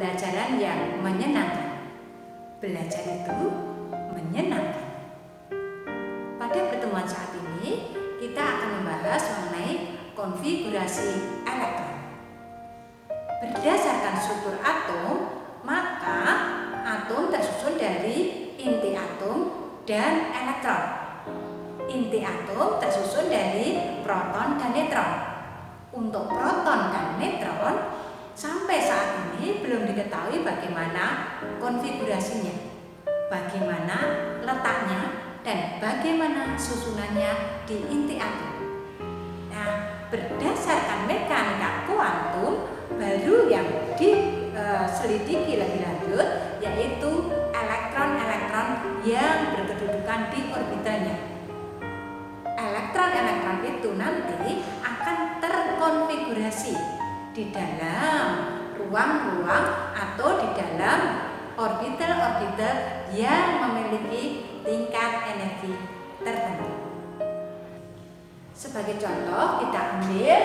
pembelajaran yang menyenangkan. Belajar itu menyenangkan. Pada pertemuan saat ini, kita akan membahas mengenai konfigurasi elektron. Berdasarkan struktur atom, maka atom tersusun dari inti atom dan elektron. Inti atom tersusun dari proton dan neutron. Untuk proton dan neutron, sampai saat ini belum diketahui bagaimana konfigurasinya, bagaimana letaknya, dan bagaimana susunannya di inti atom. Nah, berdasarkan mekanika kuantum, baru yang diselidiki lebih lanjut, yaitu elektron-elektron yang berkedudukan di orbitalnya. Elektron-elektron itu nanti akan terkonfigurasi di dalam ruang-ruang atau di dalam orbital-orbital yang memiliki tingkat energi tertentu. Sebagai contoh, kita ambil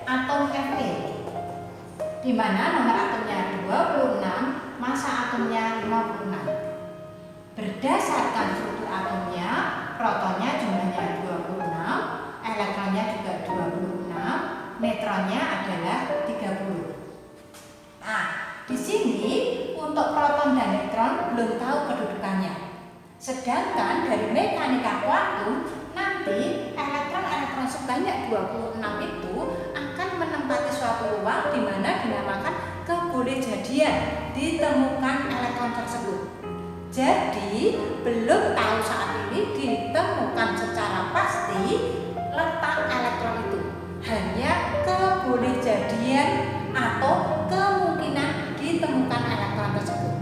atom Fe, di mana nomor atomnya 26, massa atomnya 56. Berdasarkan struktur atomnya, protonnya jumlahnya 26, elektronnya juga 26, neutronnya adalah 30. Nah, di sini untuk proton dan neutron belum tahu kedudukannya. Sedangkan dari mekanika kuantum, nanti elektron-elektron sebanyak 26 itu akan menempati suatu ruang di mana dinamakan kebolehjadian ditemukan elektron tersebut. Jadi, belum tahu saat ini ditemukan secara pasti letak elektron itu. Hanya kebolehjadian atau kemungkinan ditemukan elektron tersebut.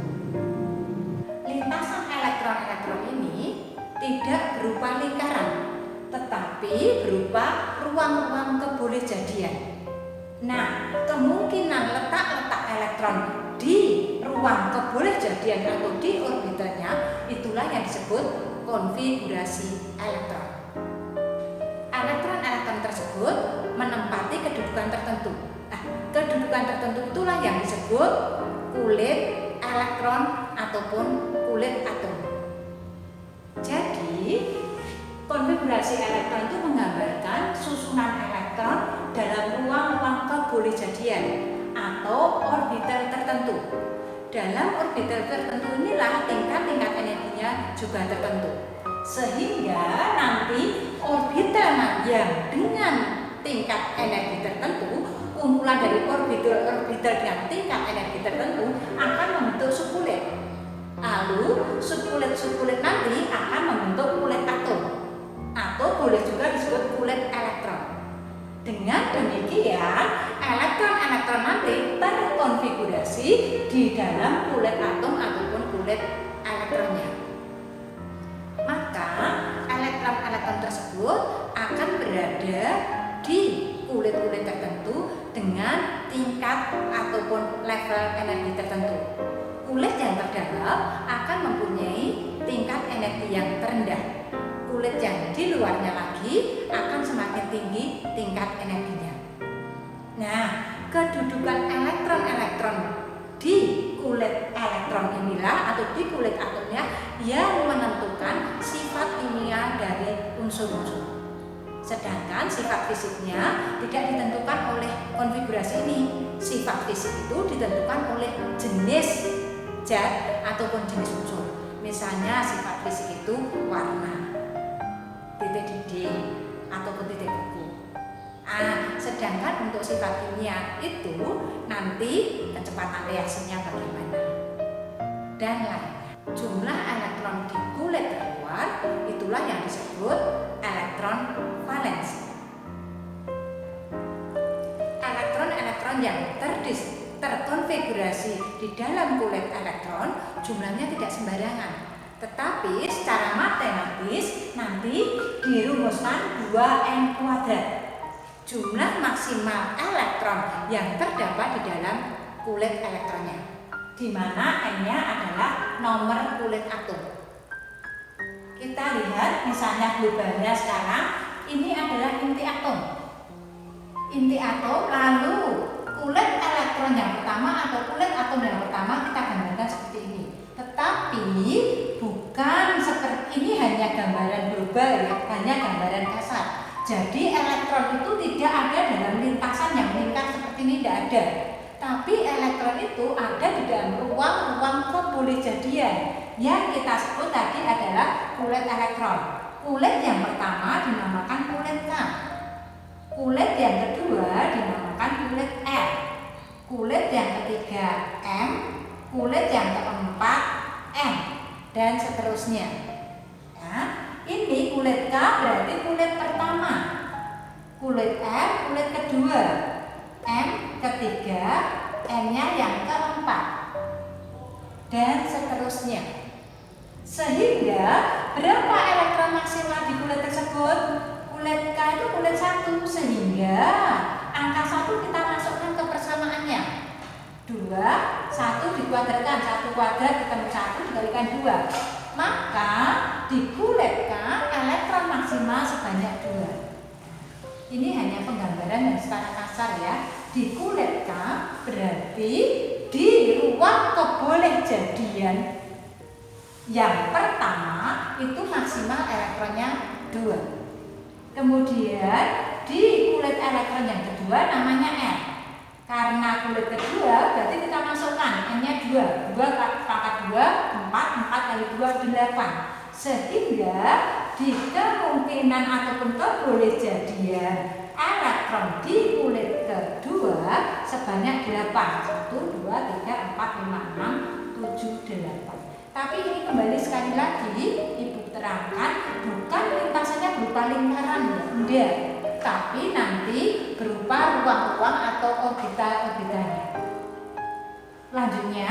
Lintasan elektron-elektron ini tidak berupa lingkaran, tetapi berupa ruang-ruang kebolehjadian. Nah, kemungkinan letak-letak elektron di ruang kebolehjadian atau di orbitalnya itulah yang disebut konfigurasi elektron. Elektron-elektron tersebut menempati kedudukan tertentu. Nah, kedudukan tertentu itulah yang disebut kulit elektron ataupun kulit atom. Jadi, konfigurasi elektron itu menggambarkan susunan elektron dalam ruang-ruang kebolehjadian atau orbital tertentu. Dalam orbital tertentu inilah tingkat-tingkat energinya juga tertentu. Sehingga nanti orbital yang dengan tingkat energi tertentu, kumpulan dari orbital dengan tingkat energi tertentu akan membentuk subkulit. Lalu subkulit nanti akan membentuk kulit atom, atau boleh juga disebut kulit elektron. Dengan demikian, elektron-elektron nanti terkonfigurasi di dalam kulit atom ataupun kulit elektronnya. Maka elektron-elektron tersebut akan berada di kulit-kulit tertentu dengan tingkat ataupun level energi tertentu. Kulit yang terdalam akan mempunyai tingkat energi yang terendah. Kulit yang di luarnya lagi akan semakin tinggi tingkat energinya. Nah, kedudukan elektron-elektron di kulit elektron inilah atau di kulit atomnya yang menentukan sifat kimia dari unsur-unsur. Sedangkan sifat fisiknya tidak ditentukan oleh konfigurasi ini. Sifat fisik itu ditentukan oleh jenis zat ataupun jenis unsur. Misalnya sifat fisik itu warna, titik didih ataupun titik beku. Sedangkan untuk sifat kimia itu nanti kecepatan reaksinya bagaimana dan lainnya. Jumlah elektron di kulit terluar itulah yang disebut elektron valensi. Elektron-elektron yang terkonfigurasi di dalam kulit elektron jumlahnya tidak sembarangan, tetapi secara matematis nanti dirumuskan 2n². Jumlah maksimal elektron yang terdapat di dalam kulit elektronnya, di mana n-nya adalah nomor kulit atom. Kita lihat misalnya globalnya sekarang, ini adalah inti atom. Inti atom, lalu kulit elektron yang pertama atau kulit atom yang pertama kita gambarkan seperti ini. Tetapi bukan seperti ini, hanya gambaran global ya, hanya gambaran kasar. Jadi elektron itu tidak ada dalam lintasan yang lingkar seperti ini, tidak ada. Tapi elektron itu ada di dalam ruang-ruang kebolehjadian yang kita sebut tadi adalah kulit elektron. Kulit yang pertama dinamakan kulit K. Kulit yang kedua dinamakan kulit L. Kulit yang ketiga M. Kulit yang keempat N. Dan seterusnya. Nah, ini kulit K berarti kulit pertama. Kulit M kulit kedua. M ketiga, N-nya yang keempat. Dan seterusnya. Sehingga berapa elektron maksimal di kulit tersebut? Kulit K itu kulit 1, sehingga angka 1 kita masukkan ke persamaannya. 2, 1 dikuadratkan, 1 kuadrat ketemu 1 dikalikan 2. Maka di kulit K elektron maksimal sebanyak 2. Ini hanya penggambaran yang secara kasar ya. Di kulit K berarti di ruang kebolehjadian yang pertama itu maksimal elektronnya 2. Kemudian di kulit elektron yang kedua namanya N. Karena kulit kedua berarti kita masukkan N-nya 2. 2 pangkat 2, 4, 4 kali 2, 8. Sehingga di kemungkinan ataupun kebolehjadian elektron di kulit kedua sebanyak 8. 1, 2, 3, 4, 5, 6, 7, 8. Tapi ini kembali sekali lagi Ibu terangkan, bukan lintasannya berupa lingkaran ya, enggak. Tapi nanti berupa ruang-ruang atau orbital-orbitalnya. Lanjutnya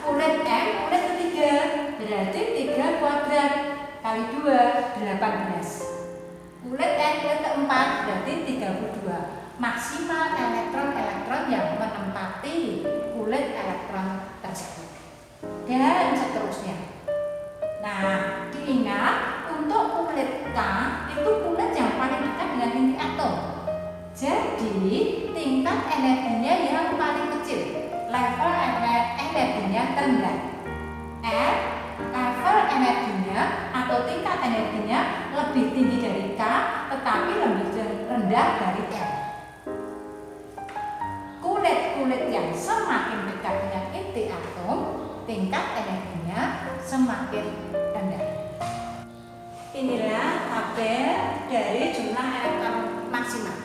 kulit M kulit ketiga berarti 3 kuadrat kali 2, 18. Kulit N kulit keempat berarti 32. Maksimal elektron-elektron yang menempati kulit elektron tersebut. Dan seterusnya. Nah, diingat untuk kulit K itu kulit yang paling dekat dengan inti atom. Jadi tingkat energinya yang paling kecil, level energinya terendah. L level energinya atau tingkat energinya lebih tinggi dari K, tetapi lebih rendah dari L. Kulit-kulit yang semakin dekat dengan inti atom, tingkat energinya semakin rendah. Inilah tabel dari jumlah elektron maksimal.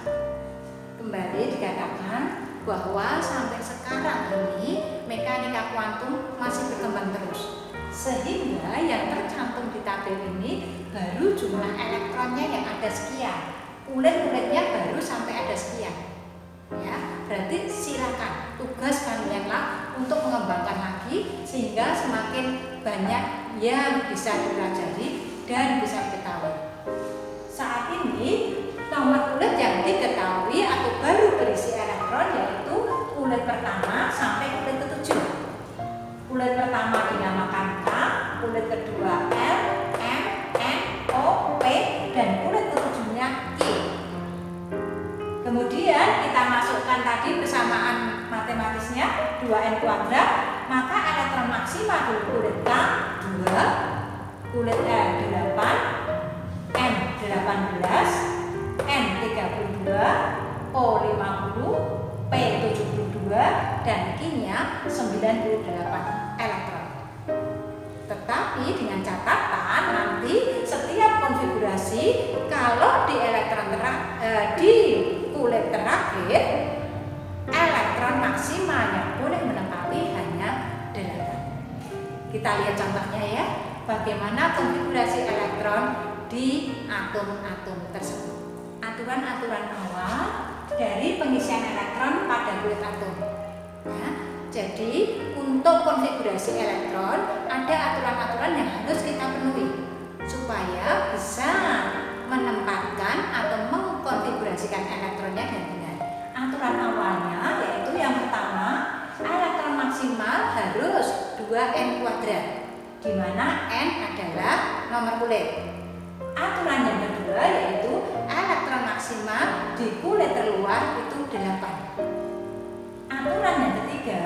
Kembali dikatakan bahwa sampai sekarang ini mekanika kuantum masih berkembang terus. Sehingga yang tercantum di tabel ini baru jumlah elektronnya yang ada sekian. Kulit-kulitnya baru sampai ada sekian. Ya, berarti silakan tugas kalianlah untuk mengembangkan lagi sehingga semakin banyak yang bisa dipelajari dan bisa diketahui. Saat ini nomor kulit yang diketahui atau baru berisi elektron yaitu kulit pertama sampai kulit ketujuh. Kulit pertama dinamakan K, kulit kedua L, M, N, O, P, dan kulit ketujuhnya Q. Kemudian kita masukkan tadi persamaan matematisnya 2N kuadrat, maka elektron maksimal di kulit K 2, kulit L 8, M 18, N 32, O 50, P 72, dan Q-nya 98 elektron. Tetapi dengan catatan nanti setiap konfigurasi kalau di elektron di kulit terakhir elektron maksimalnya boleh menempati hanya 8. Kita lihat contohnya ya, bagaimana konfigurasi elektron di atom-atom tersebut. Aturan-aturan awal dari pengisian elektron pada kulit atom. Nah, jadi untuk konfigurasi elektron ada aturan-aturan yang harus kita penuhi supaya bisa menempatkan atau mengkonfigurasikan elektronnya dengan benar. Aturan awalnya yaitu yang pertama, elektron maksimal harus 2N kuadrat, di mana N adalah nomor kulit. Aturan yang kedua yaitu elektron maksimal di kulit terluar itu 8. aturan yang ketiga,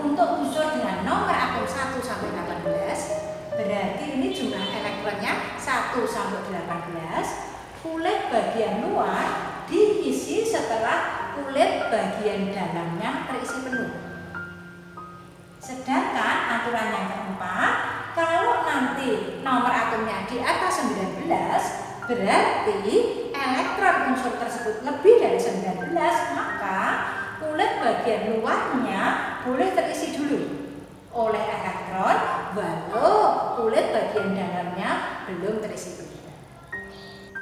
untuk unsur dengan nomor atom 1 sampai 18, berarti ini jumlah elektronnya 1 sampai 18, kulit bagian luar diisi setelah kulit bagian dalamnya terisi penuh. Sedangkan aturan yang keempat, kalau nanti nomor atomnya di atas 19, berarti elektron unsur tersebut lebih dari 19, maka kulit bagian luarnya boleh terisi dulu oleh elektron, walau kulit bagian dalamnya belum terisi penuh.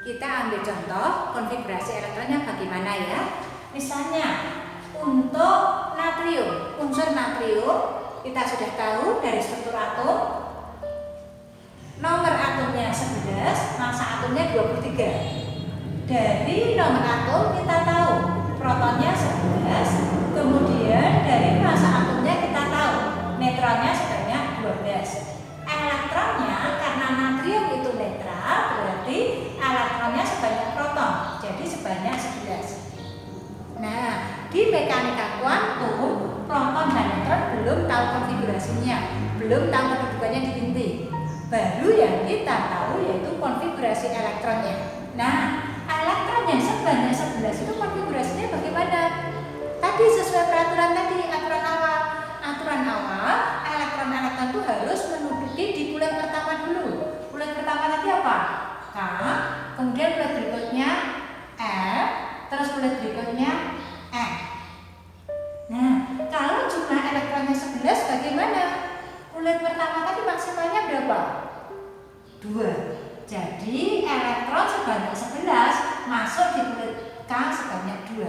Kita ambil contoh konfigurasi elektronnya bagaimana ya. Misalnya untuk natrium, unsur natrium kita sudah tahu dari struktur atom, nomor atomnya 11, massa atomnya 23. Dari nomor atom kita tahu protonnya 11, kemudian dari massa atomnya kita tahu neutronnya sebanyak 12. Elektronnya karena natrium itu netral, berarti elektronnya sebanyak proton, jadi sebanyak 11. Nah, di mekanika kuantum, proton dan neutron belum tahu konfigurasinya, belum tahu kedudukannya di inti. Baru yang kita tahu yaitu konfigurasi elektronnya. Nah, elektron yang sebanyak 11 itu konfigurasinya bagaimana? Tadi sesuai peraturan tadi, aturan awal. Aturan awal, elektron-elektron itu harus menduduki di kulit pertama dulu. Kulit pertama tadi apa? K, kemudian kulit berikutnya L, terus kulit berikutnya N. Nah, kalau jumlah elektronnya 11 bagaimana? Kulit pertama tadi maksimalnya berapa? 2. Jadi elektron sebanyak 11 masuk di kulit K sebanyak 2.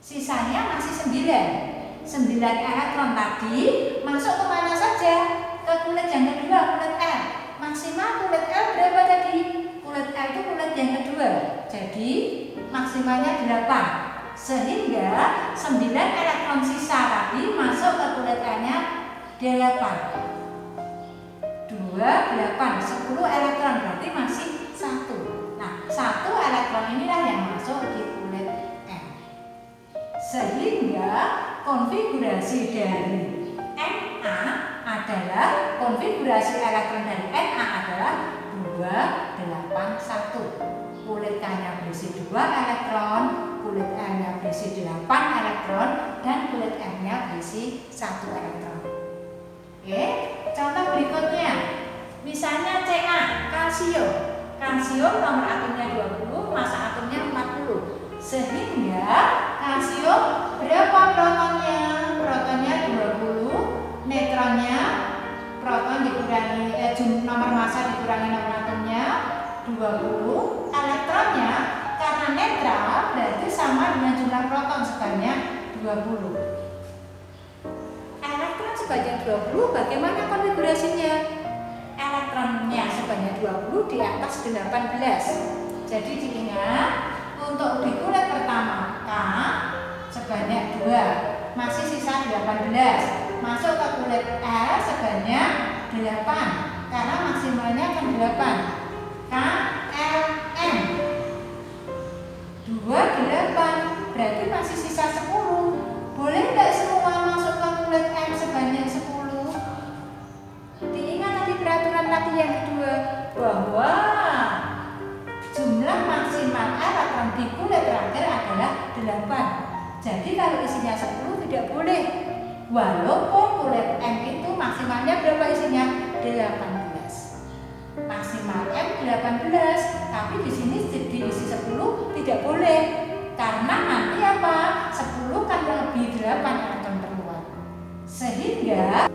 Sisanya masih 9. 9 elektron tadi masuk kemana saja? Ke kulit yang kedua, kulit L. Maksimal kulit L berapa tadi? Kulit L itu kulit yang kedua. Jadi maksimalnya 8. Sehingga 9 elektron sisa tadi masuk ke kulit L-nya 8. 2, 8, 10 elektron berarti masih 1. Nah, 1 elektron inilah yang masuk di kulit L. Sehingga konfigurasi dari Na adalah konfigurasi elektron dari Na adalah 281. Kulit K-nya berisi 2 elektron, kulit L-nya berisi 8 elektron, dan kulit M-nya berisi 1 elektron. Oke, contoh berikutnya. Misalnya Ca, kalsium. Kalsium nomor atomnya 20, massa atomnya 40. Sehingga kalsium berapa protonnya? Protonnya 20, neutronnya proton dikurangi nomor massa dikurangi nomor atomnya 20, elektronnya karena netral berarti sama dengan jumlah proton sebanyak 20. Elektron sebanyak 20 bagaimana konfigurasinya? Elektronnya sebanyak 20 di atas 18. Jadi diingat, untuk di kulit pertama K sebanyak 2, masih sisa 18. Masuk ke kulit L sebanyak 8 karena maksimalnya kan 8. K, L, M 2, 8 berarti masih sisa 10. Boleh nggak semua masuk ke kulit M sebanyak 10? Diingat tadi peraturan tadi yang kedua, bahwa jumlah maksimal elektron di kulit terakhir adalah 8. Jadi kalau isinya 10 tidak boleh. Walaupun kulit M itu maksimalnya berapa isinya? 18. Maksimal M 18, tapi di sini diisi 10 tidak boleh. Karena nanti apa? 10 kan lebih 8 elektron terluar. Sehingga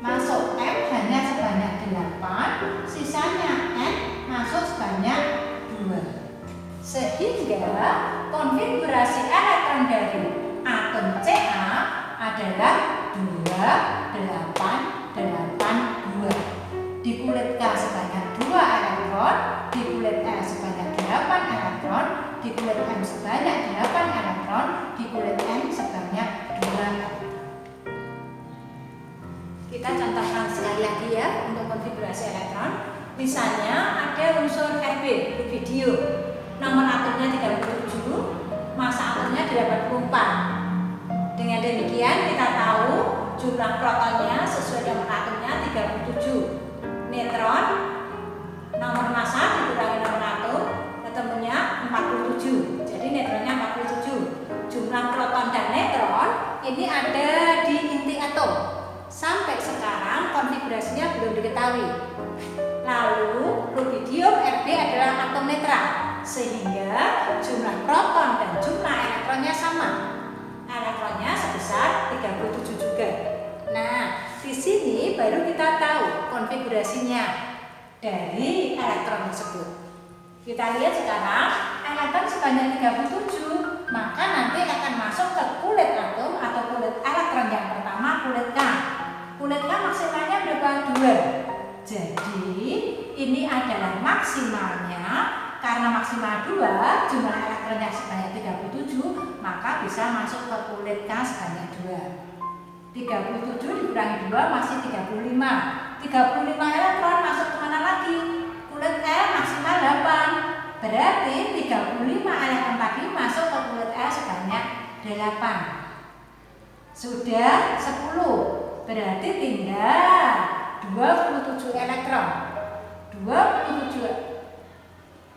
masuk M hanya sebanyak 8, sisanya N masuk sebanyak 2. Sehingga konfigurasi elektron dari atom Ca adalah 2882. Di kulit K sebanyak 2 elektron, di kulit L sebanyak 8 elektron, di kulit M sebanyak 8 elektron, di kulit N sebanyak 2 elektron. Kita contohkan sekali lagi ya untuk konfigurasi elektron. Misalnya ada unsur Rb, rubidium. Nomor atomnya 37, massa atomnya 84. Dengan demikian kita tahu jumlah protonnya sesuai dengan atomnya 37. Neutron nomor massa dikurangi nomor atom ketemunya 47. Jadi neutronnya 47. Jumlah proton dan neutron ini ada di inti atom. Sampai sekarang konfigurasinya belum diketahui. Lalu rubidium Rb adalah atom netral sehingga jumlah proton dan jumlah elektronnya sama. Elektronnya sebesar 37 juga. Nah, di sini baru kita tahu konfigurasinya dari elektron tersebut. Kita lihat sekarang elektron sebanyak 37, maka nanti akan masuk ke kulit atom atau kulit elektron yang pertama, kulit K. Kulit K maksimalnya berapa? 2. Jadi ini adalah maksimalnya. Karena maksimal 2, jumlah elektronnya sebanyak 37, maka bisa masuk ke kulit K sebanyak 2. 37 dikurangi 2 masih 35. 35 elektron masuk kemana lagi? Kulit L maksimal 8. Berarti 35 elektron tadi masuk ke kulit L sebanyak 8. Sudah 10. Berarti tinggal 27 elektron.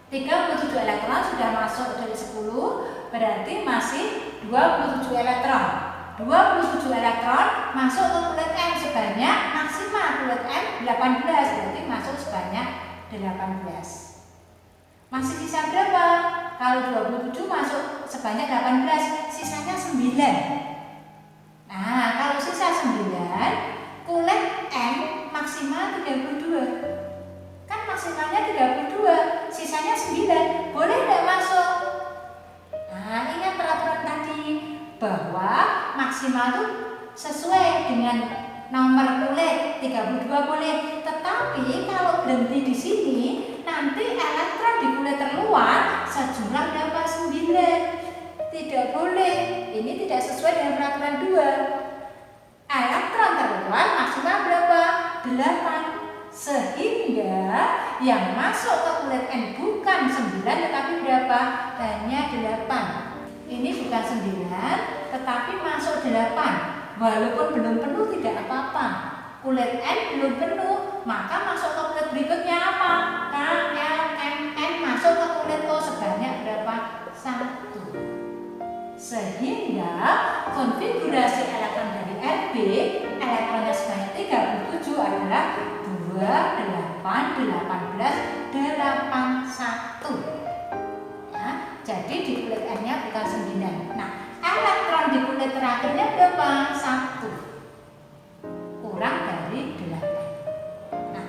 37 elektron sudah masuk dari 10, berarti masih 27 elektron. 27 elektron masuk ke kulit M sebanyak maksimal kulit M 18, berarti masuk sebanyak 18. Masih sisa berapa? Kalau 27 masuk sebanyak 18, sisanya 9. Nah, kalau sisa 9, kulit M maksimal 32. Kan maksimalnya 32, sisanya 9. Boleh tidak masuk? Nah, ingat peraturan tadi bahwa maksimal itu sesuai dengan nomor kulit, 32 boleh. Tetapi kalau berhenti di sini, nanti elektron di kulit terluar sejumlah berapa? 9. Tidak boleh. Ini tidak sesuai dengan peraturan 2. Elektron terluar maksimal berapa? 8. Sehingga yang masuk ke kulit N bukan 9 tetapi berapa? Hanya 8. Ini bukan 9 tetapi masuk 8. Walaupun belum penuh tidak apa-apa. Kulit N belum penuh, maka masuk ke kulit berikutnya apa? K, L, M, N masuk ke kulit O sebanyak berapa? 1. Sehingga konfigurasi elektron dari Rb, elektronnya sebanyak 37 adalah 2, 8, 18, 81. Ya, jadi di kulit N-nya bukan 9. Nah, elektron di kulit terakhirnya berapa? 1. Kurang dari 8. Nah,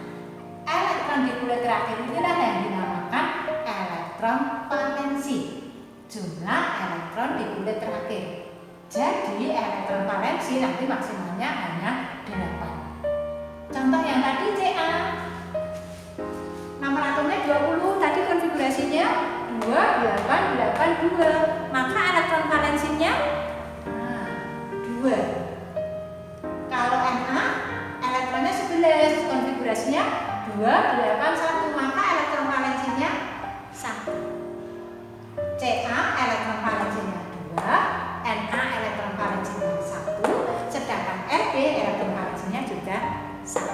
elektron di kulit terakhir inilah yang dinamakan elektron valensi. Jumlah elektron di kulit terakhir. Jadi elektron valensi nanti maksimalnya hanya 8. Contoh yang tadi Ca, nomor atomnya 20, tadi konfigurasinya 2, 8, 8, 2. Maka elektron valensinya 2. Kalau Na, elektronnya 11, konfigurasinya 2, 8, 1. Maka elektron valensinya 1. Ca, elektron valensinya 2, Na, elektron valensinya 1, sedangkan Rb, elektron valensinya juga 1.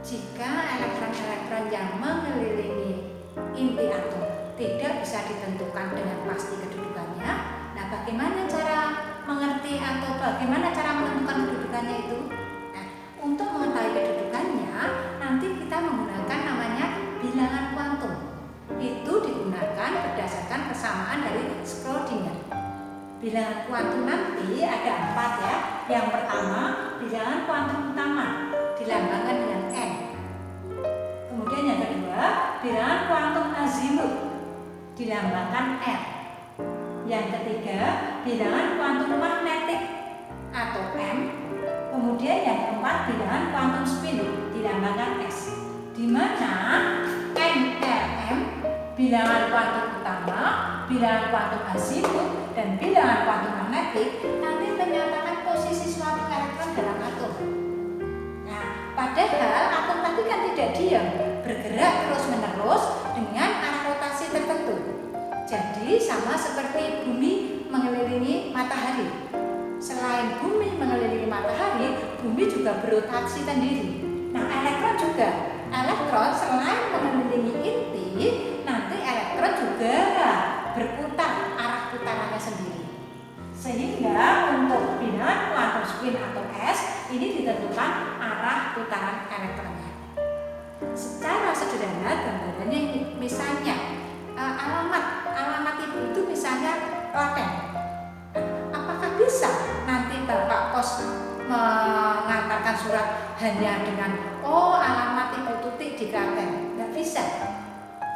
Jika elektron-elektron yang mengelilingi inti atom tidak bisa ditentukan dengan pasti kedudukannya, nah bagaimana cara mengerti atau bagaimana cara menentukan kedudukannya itu? Nah, untuk mengetahui kedudukannya, nanti kita menggunakan namanya bilangan kuantum. Itu digunakan berdasarkan persamaan dari Schrödinger. Bilangan kuantum nanti ada 4 ya. Yang pertama, bilangan kuantum utama dilambangkan dengan N. Kemudian yang kedua, bilangan kuantum azimut dilambangkan R. Yang ketiga, bilangan kuantum magnetik atau M. Kemudian yang keempat, bilangan kuantum spin dilambangkan S. Di mana N, R, M bilangan kuantum utama, bilangan kuantum azimut, dan bilangan kuantum magnetik nanti menyatakan posisi suatu elektron dalam atom. Nah, padahal atom tadi kan tidak diam, bergerak terus-menerus dengan arah rotasi tertentu. Jadi sama seperti bumi mengelilingi matahari. Selain bumi mengelilingi matahari, bumi juga berotasi sendiri. Nah, elektron juga. Elektron selain mengelilingi inti, nanti elektron juga berputar arah putarannya sendiri. Sehingga untuk bilangan kuantum spin atau S ini ditentukan arah putaran elektronnya. Secara sederhana gambarannya misalnya alamat ibu itu misalnya Klaten. Apakah bisa nanti Bapak Pos mengantarkan surat hanya dengan alamat Ibu Tuti di Klaten? Nggak bisa.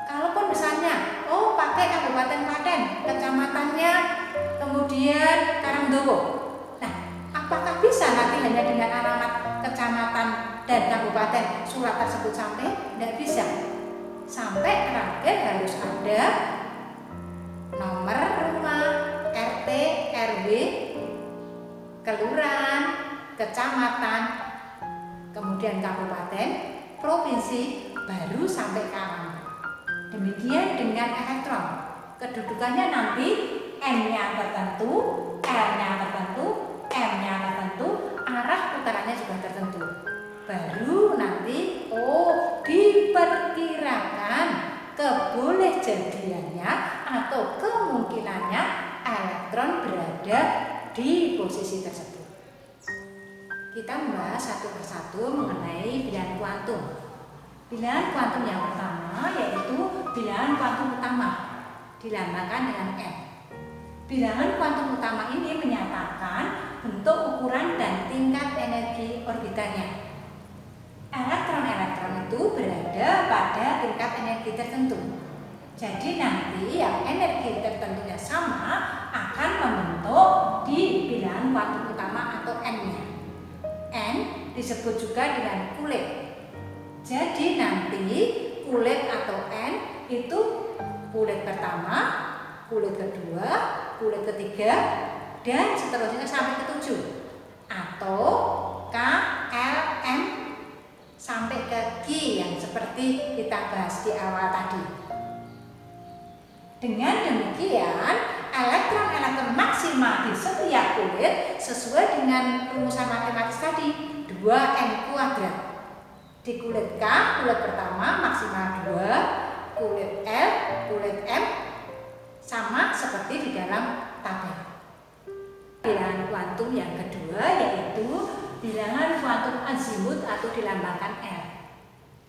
Kalaupun misalnya pakai Kabupaten Klaten, kecamatannya kemudian Karangdowo. Nah, apakah bisa nanti hanya dengan alamat kecamatan dan kabupaten surat tersebut sampai? Nggak bisa. Sampai terakhir harus ada nomor rumah, RT, RW, kelurahan, kecamatan, kemudian kabupaten, provinsi, baru sampai ke alamat. Demikian dengan elektron. Kedudukannya nanti N-nya tertentu, R-nya tertentu, M-nya tertentu, arah putarannya juga tertentu. Baru nanti diperkirakan kebolehjadiannya atau kemungkinannya elektron berada di posisi tersebut. Kita membahas satu persatu mengenai bilangan kuantum. Bilangan kuantum yang pertama yaitu bilangan kuantum utama, dilambangkan dengan N. Bilangan kuantum utama ini menyatakan bentuk, ukuran, dan tingkat energi orbitalnya. Elektron-elektron itu berada pada tingkat energi tertentu. Jadi nanti yang energi tertentunya sama akan membentuk di bilangan kuantum utama atau N-nya. N disebut juga dengan kulit. Jadi nanti kulit atau N itu kulit pertama, kulit kedua, kulit ketiga, dan seterusnya sampai ke 7. Atau K, L, M sampai ke Q yang seperti kita bahas di awal tadi. Dengan demikian, elektron-elektron maksimal di setiap kulit sesuai dengan rumusan matematis tadi 2N kuadrat. Di kulit K, kulit pertama maksimal 2, kulit L, kulit M sama seperti di dalam tabel. Bilangan kuantum yang kedua yaitu bilangan kuantum azimut atau dilambangkan L.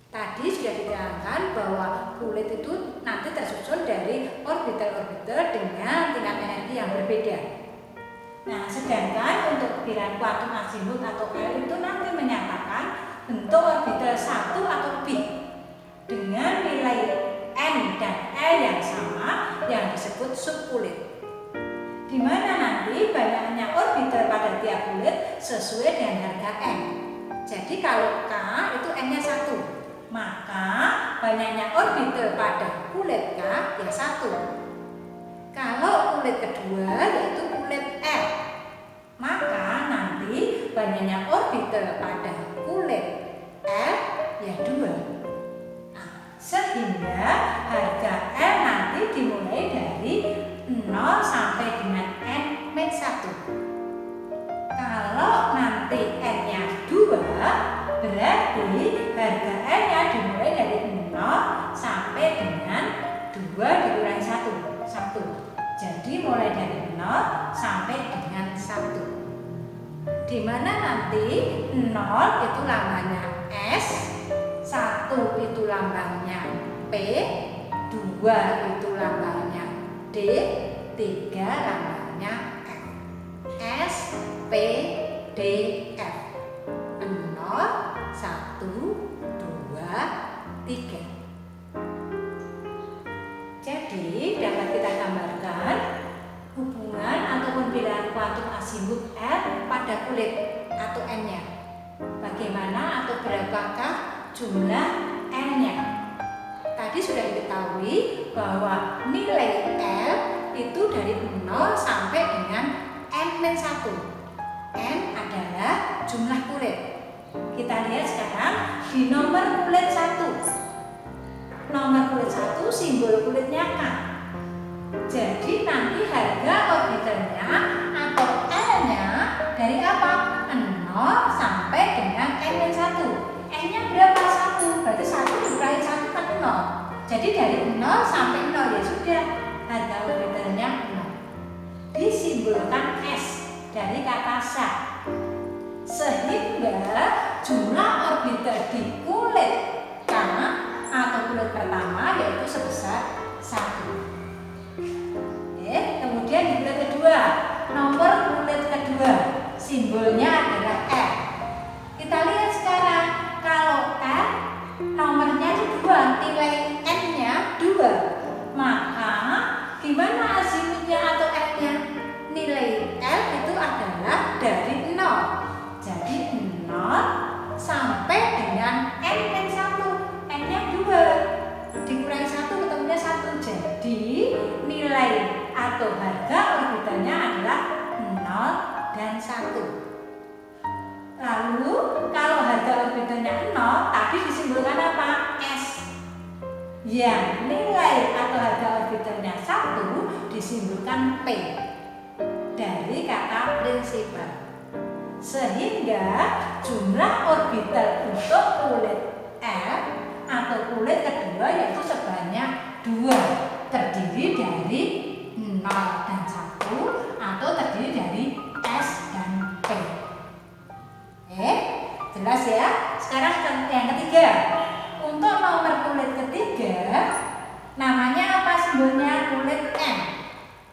Tadi sudah diterangkan bahwa kulit itu nanti tersusun dari orbital-orbital dengan tingkat energi yang berbeda. Nah, sedangkan untuk bilangan kuantum azimut atau L itu nanti menyatakan bentuk orbital 1 atau lebih dengan nilai N dan L yang sama yang disebut subkulit. Di mana nanti banyaknya orbital pada tiap kulit sesuai dengan harga N. Jadi kalau K itu N-nya 1, maka banyaknya orbital pada kulit K ya 1. Kalau kulit kedua yaitu kulit L, maka nanti banyaknya orbital pada kulit L ya 2. Nah, sehingga harga L nanti dimulai dari 0 sampai dengan N-1. Kalau nanti N-nya 2, berarti harga N-nya dimulai dari 0 sampai dengan 2 dikurangi 1. Jadi mulai dari 0 sampai dengan 1. Di mana nanti 0 itu lambangnya S, 1 itu lambangnya P, 2 itu lambangnya D, 3 lambangnya F. S, P, D, F. 0, 1, 2, 3. Jadi dapat kita gambarkan hubungan ataupun bilangan kuantum azimut L pada kulit atau N-nya. Bagaimana atau berapakah jumlah N-nya? Tadi sudah diketahui bahwa nilai L itu dari 0 sampai dengan N-1. N adalah jumlah kulit. Kita lihat sekarang di nomor kulit 1. Nomor kulit 1 simbol kulitnya K. Jadi nanti harga orbitalnya atau L-nya dari apa? 0 sampai dengan N-1. N-nya berapa? 1. Berarti 1 dikurangi 1 kan 0. Jadi dari 0 sampai 0 ya sudah, harga orbitalnya 0. Disimbolkan S dari kata sat. Sehingga jumlah orbital di kulit K atau kulit pertama yaitu sebesar 1. Kemudian di kulit kedua, nomor kulit kedua simbolnya adalah L. Kita lihat sekarang, kalau L nomornya itu 2, nilai N-nya 2, maka gimana azimutnya atau L-nya? Nilai L itu adalah dari 0. Jadi 0 sampai dengan N-1. N-nya 2 dikurangi 1 ketemunya 1. Jadi nilai atau harga orbitalnya adalah 0 dan 1. Lalu kalau harga orbitalnya 0 tadi disimbolkan apa? S. Yang nilai atau harga orbitalnya 1 disimbolkan P dari kata prinsipal. Sehingga jumlah orbital untuk kulit L atau kulit kedua yaitu sebanyak 2, terdiri dari 0 dan 1 atau terdiri dari S dan P. Jelas ya? Sekarang yang ketiga. Untuk nomor kulit ketiga, namanya apa simbolnya? Kulit M.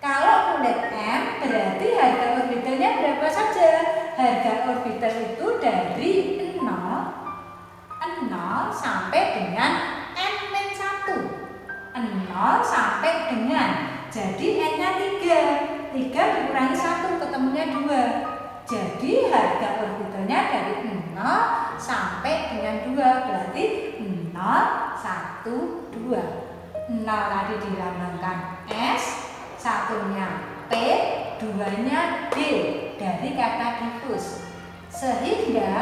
Kalau kulit M berarti harga orbitalnya berapa saja? Harga orbital itu dari 0 sampai dengan N-1. 0 sampai dengan, jadi N-nya 3 dikurangi 1 ketemunya 2. Jadi harga orbitalnya dari 0 sampai dengan 2, berarti 0, 1, 2. 0 tadi dilambangkan S, 1-nya P, 2-nya D dari kata difus. Sehingga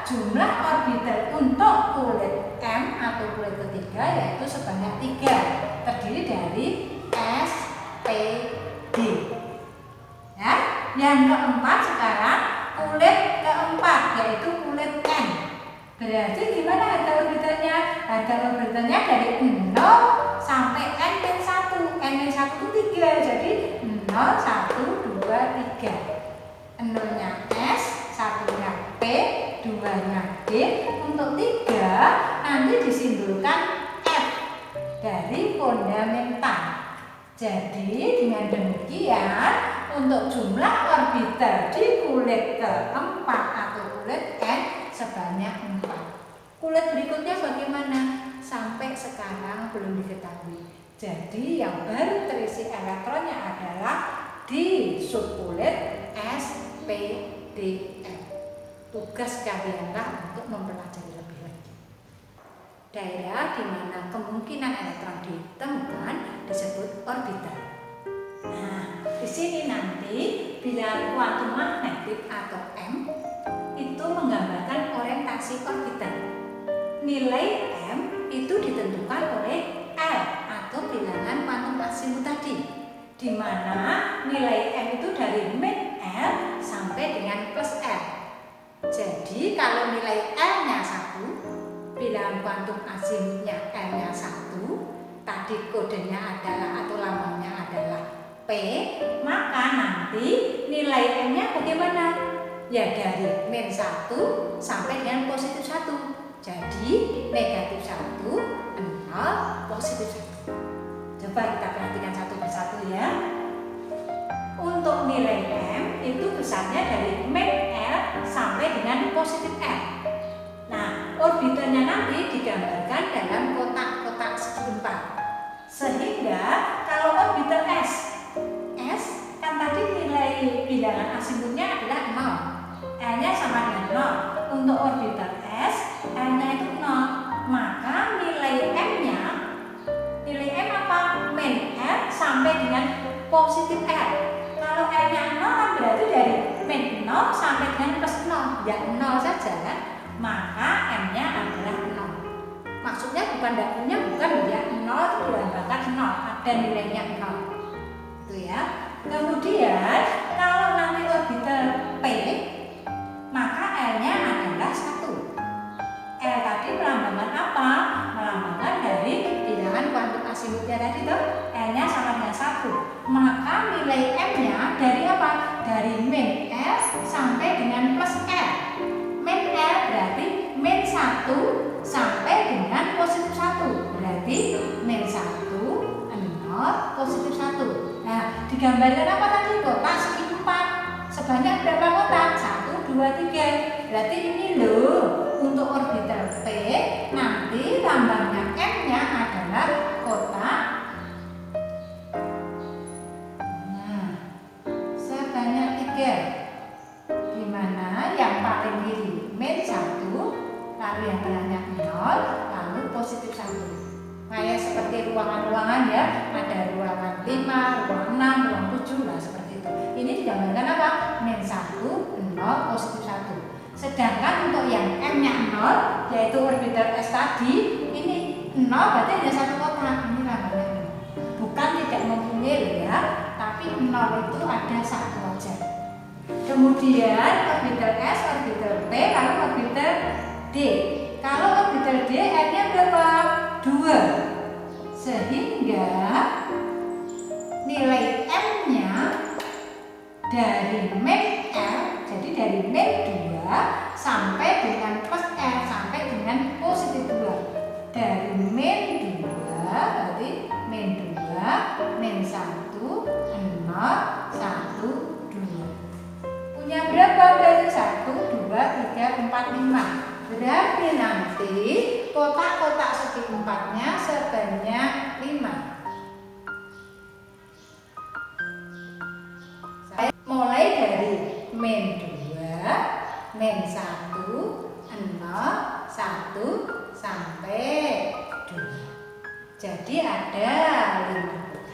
jumlah orbital untuk kulit M atau kulit ketiga yaitu sebanyak 3, terdiri dari S, P, D. Ya, yang keempat sekarang kulit keempat yaitu kulit N. Berarti gimana harga orbitalnya? Harga orbitalnya dari 0 sampai N-1. N-1 itu 3, jadi 0, 1, 2, 3. 0-nya S, 1-nya P, 2-nya D. Untuk 3 nanti disimbolkan F dari fundamental. Jadi dengan demikian untuk jumlah orbital di kulit keempat atau kulit N sebanyak 4. Kulit berikutnya bagaimana? Sampai sekarang belum diketahui. Jadi yang baru terisi elektronnya adalah di subkulit S, P, D, F. Tugas kalianlah untuk mempelajari lebih lanjut. Daerah di mana kemungkinan elektron ditemukan disebut orbital. Nah, di sini nanti bilangan kuantum magnetik atau M itu menggambarkan orientasi orbital. Nilai M itu ditentukan oleh L atau bilangan kuantum maksimum tadi, di mana nilai M itu dari min L sampai dengan plus L. Jadi kalau nilai L-nya 1, bilangan kuantum azimutnya L-nya 1, tadi kodenya adalah atau lambangnya adalah P, maka nanti nilai M-nya bagaimana? Ya dari min 1 sampai dengan positif 1. Jadi negatif 1, 0, positif 1. Coba kita perhatikan satu persatu ya. Untuk nilai M itu besarnya dari min L sampai dengan positif L. Nah, orbitalnya nanti digambarkan dalam kotak-kotak segi 4. Sehingga kalau orbital S kan tadi nilai bilangan azimutnya adalah 0. L-nya sama dengan 0. Untuk orbital S, L-nya itu 0. Maka nilai M-nya, nilai M apa? Min L sampai dengan positif L. Kalau L-nya 0 kan berarti dari min 0 sampai dengan plus 0. Ya 0 saja kan? Maka M-nya adalah 0. Maksudnya bukan dapurnya bukan ya 0 itu dilambangkan 0, ada nilainya 0. Itu ya. Kemudian kalau nanti orbital P, maka L-nya adalah 1. L tadi melambangkan apa? Melambangkan dari bilangan kuantum asimutnya tadi tuh, L-nya sama dengan 1. Maka nilai M-nya dari apa? Dari min L sampai dengan plus L. Min L berarti min 1 sampai dengan positif 1. Berarti min 1, 0, positif 1. Nah, digambarkan apa tadi? Kotak segi 4. Sebanyak berapa kotak? 1, 2, 3. Berarti ini loh, untuk orbital P nanti lambangnya M-nya adalah kotak. Nah, sebanyak 3. Di mana yang paling kiri min 1, lalu yang tengahnya 0, lalu positif 1. Kayak seperti ruangan-ruangan ya, ada ruangan 5, ruangan 6, ruangan 7 lah seperti itu. Ini digambarkan apa? Min 1, 0, positif 1. Sedangkan untuk yang M-nya 0, yaitu orbital S tadi, ini 0 berarti hanya 1 kotak. Ini lambangnya 0. Bukan tidak mempunyai loh ya, tapi 0 itu ada 1 aja. Kemudian orbital S, orbital P, lalu orbital D. Kalau orbital D M-nya berapa? 2. Sehingga nilai M-nya dari min L, jadi dari min 2 sampai dengan plus L sampai dengan positif 2. Dari min 2 berarti min 2, min 1, 0, 1, 2. Punya berapa? Berarti 1, 2, 3, 4, 5. Berarti nanti kotak-kotak segi 4-nya sebanyak 5. Saya mulai dari min 2, min 1, 0, 1 sampai 2. Jadi ada 5 kotak.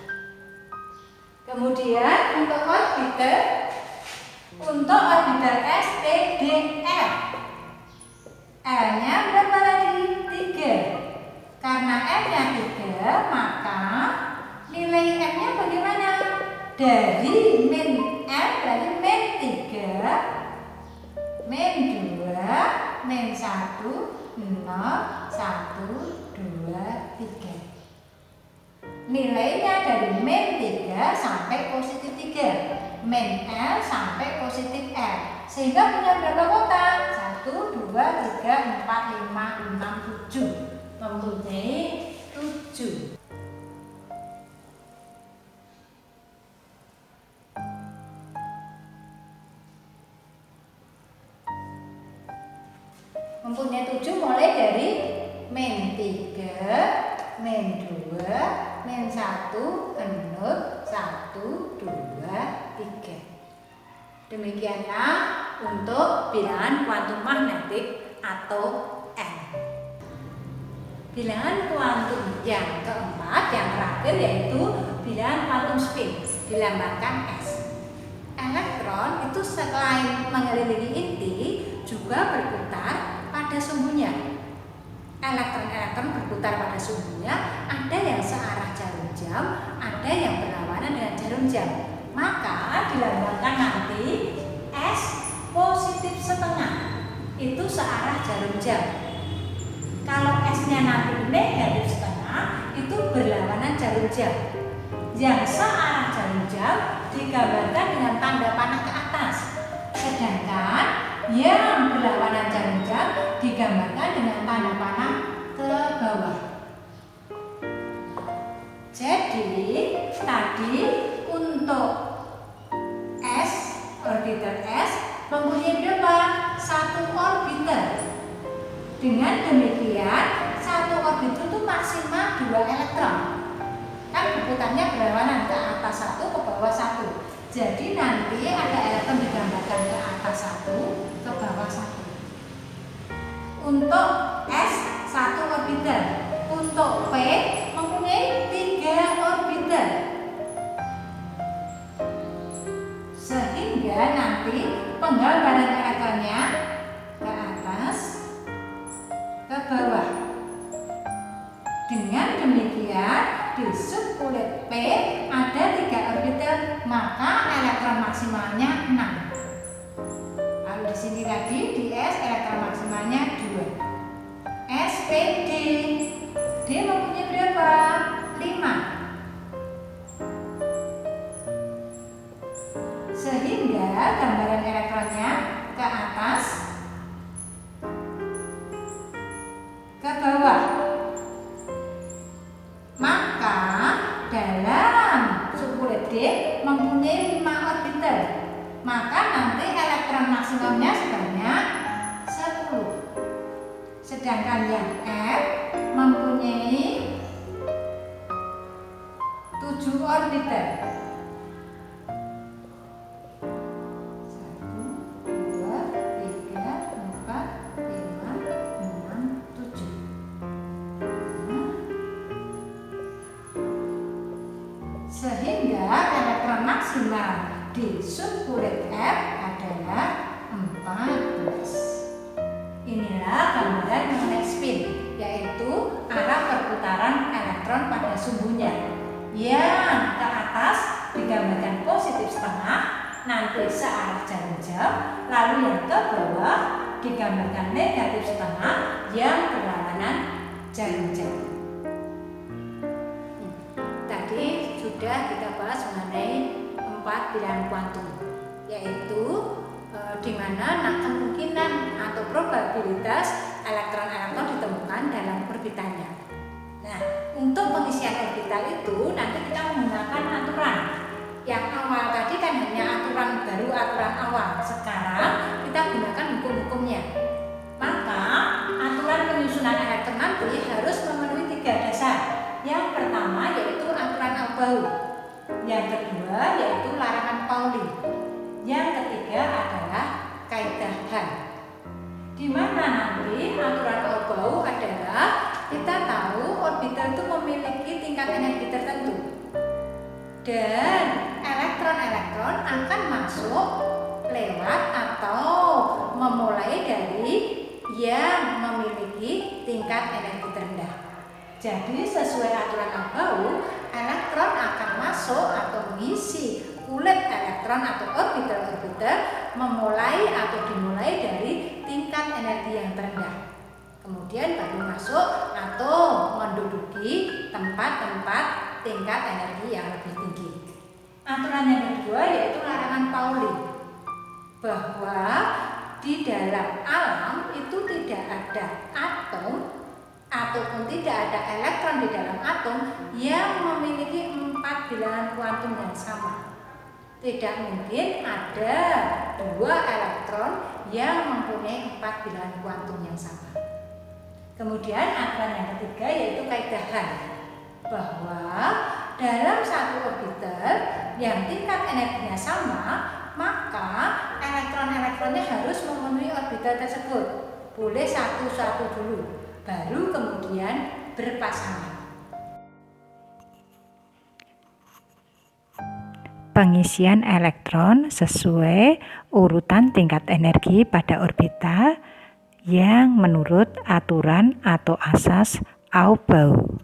Kemudian untuk orbital S, T, D, F, L-nya berapa lagi? 3. Karena M-nya 3, maka nilai M-nya bagaimana? Dari min M berarti min 3, min 2, min 1, 0, 1, 2, 3. Nilainya dari min 3 sampai positif 3. Min L sampai positif L. Sehingga punya berapa kotak? 1, 2, 3, 4, 5, 6, 7. Mempunyai 7. Mempunyai 7 mulai dari min 3, min 2, min 1, 0, 1, 2, 3. Demikianlah untuk bilangan kuantum magnetik atau M. Bilangan kuantum yang keempat, yang terakhir, yaitu bilangan kuantum spin, dilambangkan S. Elektron itu selain mengelilingi inti juga berputar pada sumbunya. Elektron-elektron berputar pada sumbunya, ada yang searah jarum jam, ada yang berlawanan dengan jarum jam. Maka dilambangkan nanti S positif setengah, itu searah jarum jam. Kalau S-nya nanti negatif setengah, itu berlawanan jarum jam. Yang searah jarum jam digambarkan dengan tanda panah ke atas, sedangkan yang berlawanan jarum jam digambarkan dengan tanda panah ke bawah. Jadi tadi untuk S, orbital S mempunyai berapa? 1 orbital. Dengan demikian, 1 orbital itu maksimal 2 elektron. Kan berputarnya berlawanan, ke atas 1, ke bawah 1. Jadi nanti ada elektron digambarkan ke atas 1, ke bawah 1. Untuk S 1 orbital, untuk P mempunyai 3 orbital. Sehingga nanti penggambaran elektronnya ke atas, ke bawah. Dengan demikian di subkulit P ada 3 orbital, maka elektron maksimalnya 6. Lalu di sini lagi di S elektron maksimalnya 2. SPD, D mempunyai berapa? 5. Sehingga gambaran elektronnya ke atas, ke bawah. Maka dalam subkulit D mempunyai 5 orbital. Maka nanti elektron maksimumnya sebanyak 10. Sedangkan yang F mempunyai 7 orbital. 1, 2, 3, 4, 5, 6, 7. Sehingga elektron maksimal di subkulit F adalah 14. Inilah gambaran mengenai spin, yaitu arah perputaran elektron pada sumbunya. Yang ke atas digambarkan positif setengah, nanti searah jarum jam, lalu yang ke bawah digambarkan negatif setengah yang berlawanan jarum jam. Tadi sudah kita bahas mengenai 4 bilangan kuantum, yaitu di mana kemungkinan atau probabilitas elektron-elektron ditemukan dalam orbitalnya. Nah, untuk pengisian orbital itu nanti kita menggunakan aturan. Yang awal tadi kan hanya aturan baru, aturan awal. Sekarang kita gunakan hukum-hukumnya. Maka aturan penyusunan elektron nanti harus memenuhi 3 dasar. Yang pertama yaitu aturan Al-Bahu. Yang kedua yaitu larangan Pauli. Yang ketiga adalah kaidah Hahn. Di mana nanti aturan Al-Bahu adalah kita tahu orbital itu memiliki tingkat energi tertentu. Dan elektron-elektron akan masuk lewat atau memulai dari yang memiliki tingkat energi terendah. Jadi sesuai aturan Al-Bahu, elektron akan masuk atau mengisi kulit elektron atau orbital-orbital memulai atau dimulai dari tingkat energi yang terendah. Kemudian baru masuk atau menduduki tempat-tempat tingkat energi yang lebih tinggi. Aturan yang kedua yaitu larangan Pauli, bahwa di dalam alam itu tidak ada atom ataupun tidak ada elektron di dalam atom yang memiliki 4 bilangan kuantum yang sama. Tidak mungkin ada 2 elektron yang mempunyai 4 bilangan kuantum yang sama. Kemudian aturan yang ketiga yaitu kaidah Hahn, bahwa dalam satu orbital yang tingkat energinya sama, maka elektron-elektronnya harus memenuhi orbital tersebut. Boleh satu-satu dulu, baru kemudian berpasangan. Pengisian elektron sesuai urutan tingkat energi pada orbital yang menurut aturan atau asas Au-Bahu.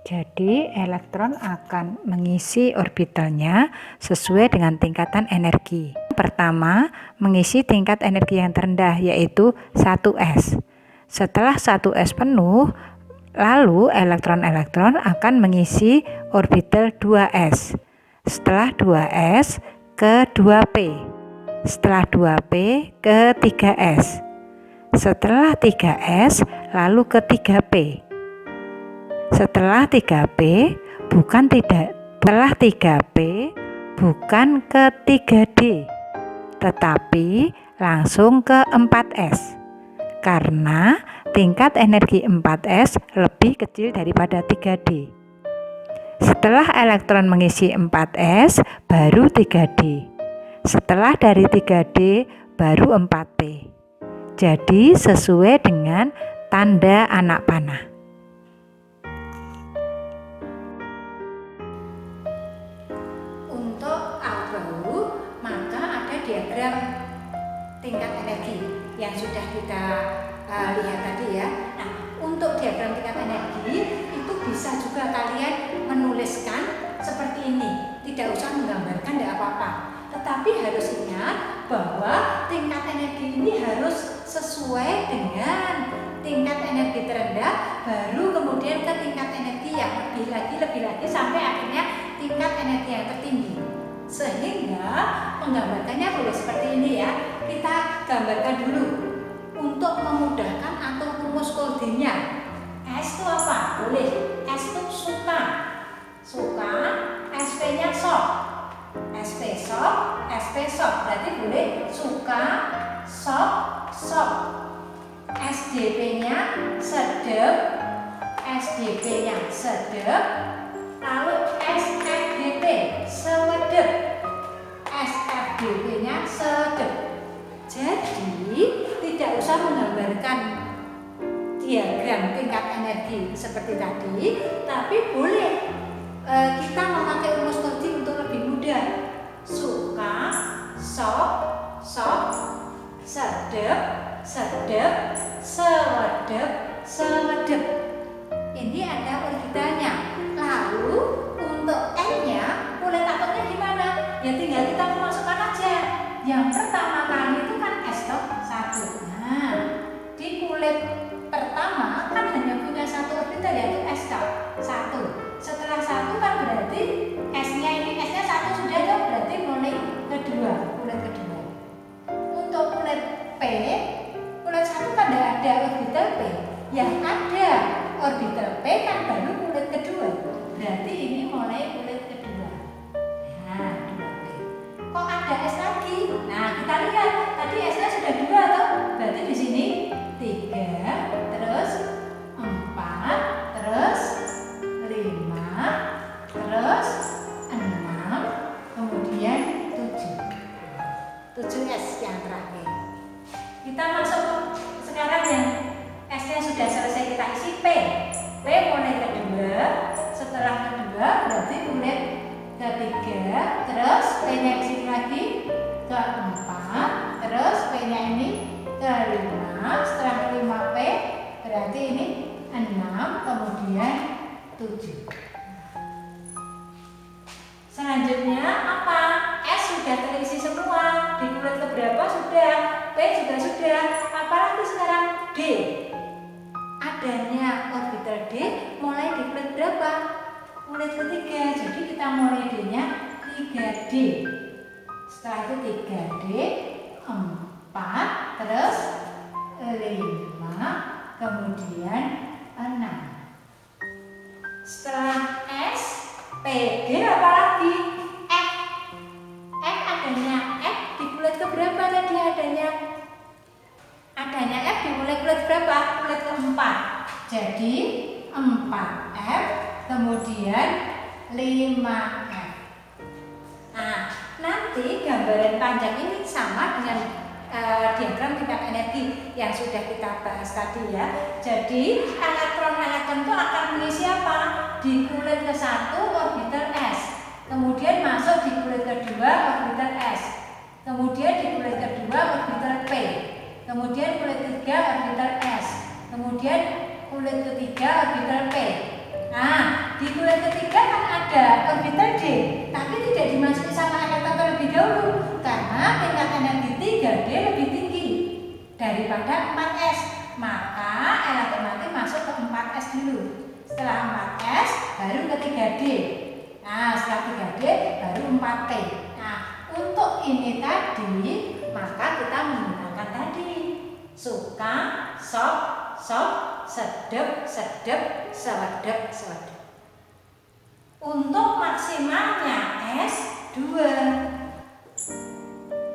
Jadi elektron akan mengisi orbitalnya sesuai dengan tingkatan energi. Pertama, mengisi tingkat energi yang terendah yaitu 1s. Setelah 1s penuh, lalu elektron-elektron akan mengisi orbital 2s. Setelah 2s ke 2p. Setelah 2p ke 3s. Setelah 3s lalu ke 3p. Setelah 3p bukan ke 3d, tetapi langsung ke 4s. Karena tingkat energi 4s lebih kecil daripada 3d. Setelah elektron mengisi 4s baru 3d. Setelah dari 3d baru 4p. Jadi sesuai dengan tanda anak panah. Untuk Al-Bahu maka ada diagram tingkat energi yang sudah kita lihat tadi ya. Nah, untuk diagram tingkat energi itu bisa juga kalian menuliskan seperti ini. Tidak usah menggambarkan, tidak apa-apa. Tetapi harus ingat bahwa tingkat energi ini harus sesuai dengan tingkat energi terendah, baru kemudian ke tingkat energi yang lebih lagi sampai akhirnya tingkat energi yang tertinggi. Sehingga menggambarkannya boleh seperti ini ya. Kita gambarkan dulu untuk memudahkan atur rumus Koldinya. S itu apa? Boleh. S itu suka. Suka, SP-nya sok. SP sok, SP sok. Berarti boleh suka, sok, sok. SDP-nya sedep, SDP-nya sedep. Lalu SFDP sewedep, SFDP-nya sedep. Jadi tidak usah menggambarkan diagram tingkat energi seperti tadi, tapi boleh kita memakai rumus Koldi untuk lebih mudah. Suka, sok, sok, sedep, sedep, sewedep, sewedep. Ini ada orbitalnya. Lalu untuk N-nya, kulit atomnya gimana? Ya tinggal kita memasukkan aja. Yang pertama kali itu kan S toh, 1. Nah, di kulit pertama kan hanya punya satu orbital yaitu S toh, 1. Setelah 1 kan berarti S-nya ini, S-nya 1 sudah toh, berarti mulai kedua, kulit kedua. Untuk kulit P, kulit 1 kan tidak ada orbital P. Yang ada orbital P kan baru kulit kedua. Berarti ini mulai kulit kedua. Nah, 2P. Kok ada S lagi? Nah, kita lihat. Tadi S-nya sudah 2 toh. Berarti di sini 3, terus 4, terus 5, terus 6, kemudian 7. 7S yang terakhir. Kita masuk sekarang yang S-nya sudah selesai kita isi P. P mulai kedua, setelah kedua berarti kulit ketiga, terus P-nya isi lagi keempat, terus P-nya ini kelima, setelah kelima P berarti ini 6, kemudian 7. Selanjutnya apa? S sudah terisi semua. Di kulit keberapa sudah? P juga sudah. Apalagi sekarang D. Adanya orbital D mulai di kulit berapa? Kulit ketiga. Jadi kita mulai D-nya 3D. Setelah itu 3D, 4, terus 5, kemudian 6. Setelah S, P, D apa lagi? F. F adanya F di kulit keberapa tadi adanya? Adanya F di kulit berapa? Kulit keempat. Jadi 4F, kemudian 5F. Nah, nanti gambaran panjang ini sama dengan diagram tingkat energi yang sudah kita bahas tadi ya. Jadi elektron-elektron itu akan mengisi apa? Di kulit ke-1 orbital S, kemudian masuk di kulit kedua orbital S, kemudian di kulit kedua orbital P, kemudian kulit ketiga orbital S, kemudian kulit ketiga orbital P. Nah, di kulit ketiga kan ada orbital D, tapi tidak dimasuki sama elektron terlebih dahulu karena tingkat energi 3D lebih tinggi daripada 4S. Maka elektron nanti masuk ke 4S dulu. Setelah 4S baru ke 3D. Nah, setelah 3D baru 4T. Nah, untuk ini tadi maka kita menggunakan tadi suka, sok, sok, sedep, sedep, sewedep, sewedep. Untuk maksimalnya S 2.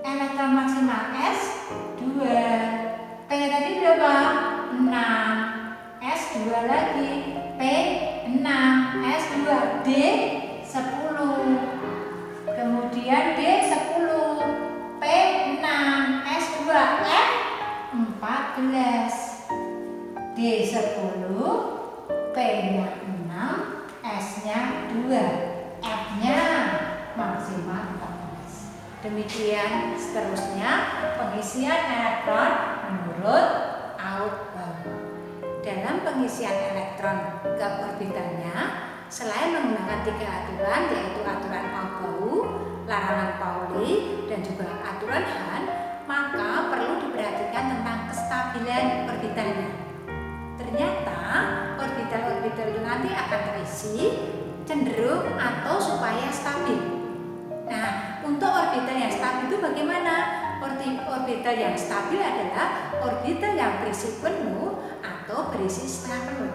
Elektron maksimal S 2. P tadi berapa? 6. S 2 lagi. P 6. S 2. D 10. Kemudian D 10. P 6. S 2. F 14. D 10. P-nya 6. S-nya 2. F-nya maksimal 14. Demikian seterusnya pengisian elektron menurut pengisian elektron ke orbitalnya, selain menggunakan 3 aturan, yaitu aturan Aufbau, larangan Pauli, dan juga aturan Hahn, maka perlu diperhatikan tentang kestabilan orbitalnya. Ternyata orbital-orbital itu nanti akan terisi, cenderung atau supaya stabil. Nah, untuk orbital yang stabil itu bagaimana? Orbital yang stabil adalah orbital yang berisi penuh atau berisi setengah penuh.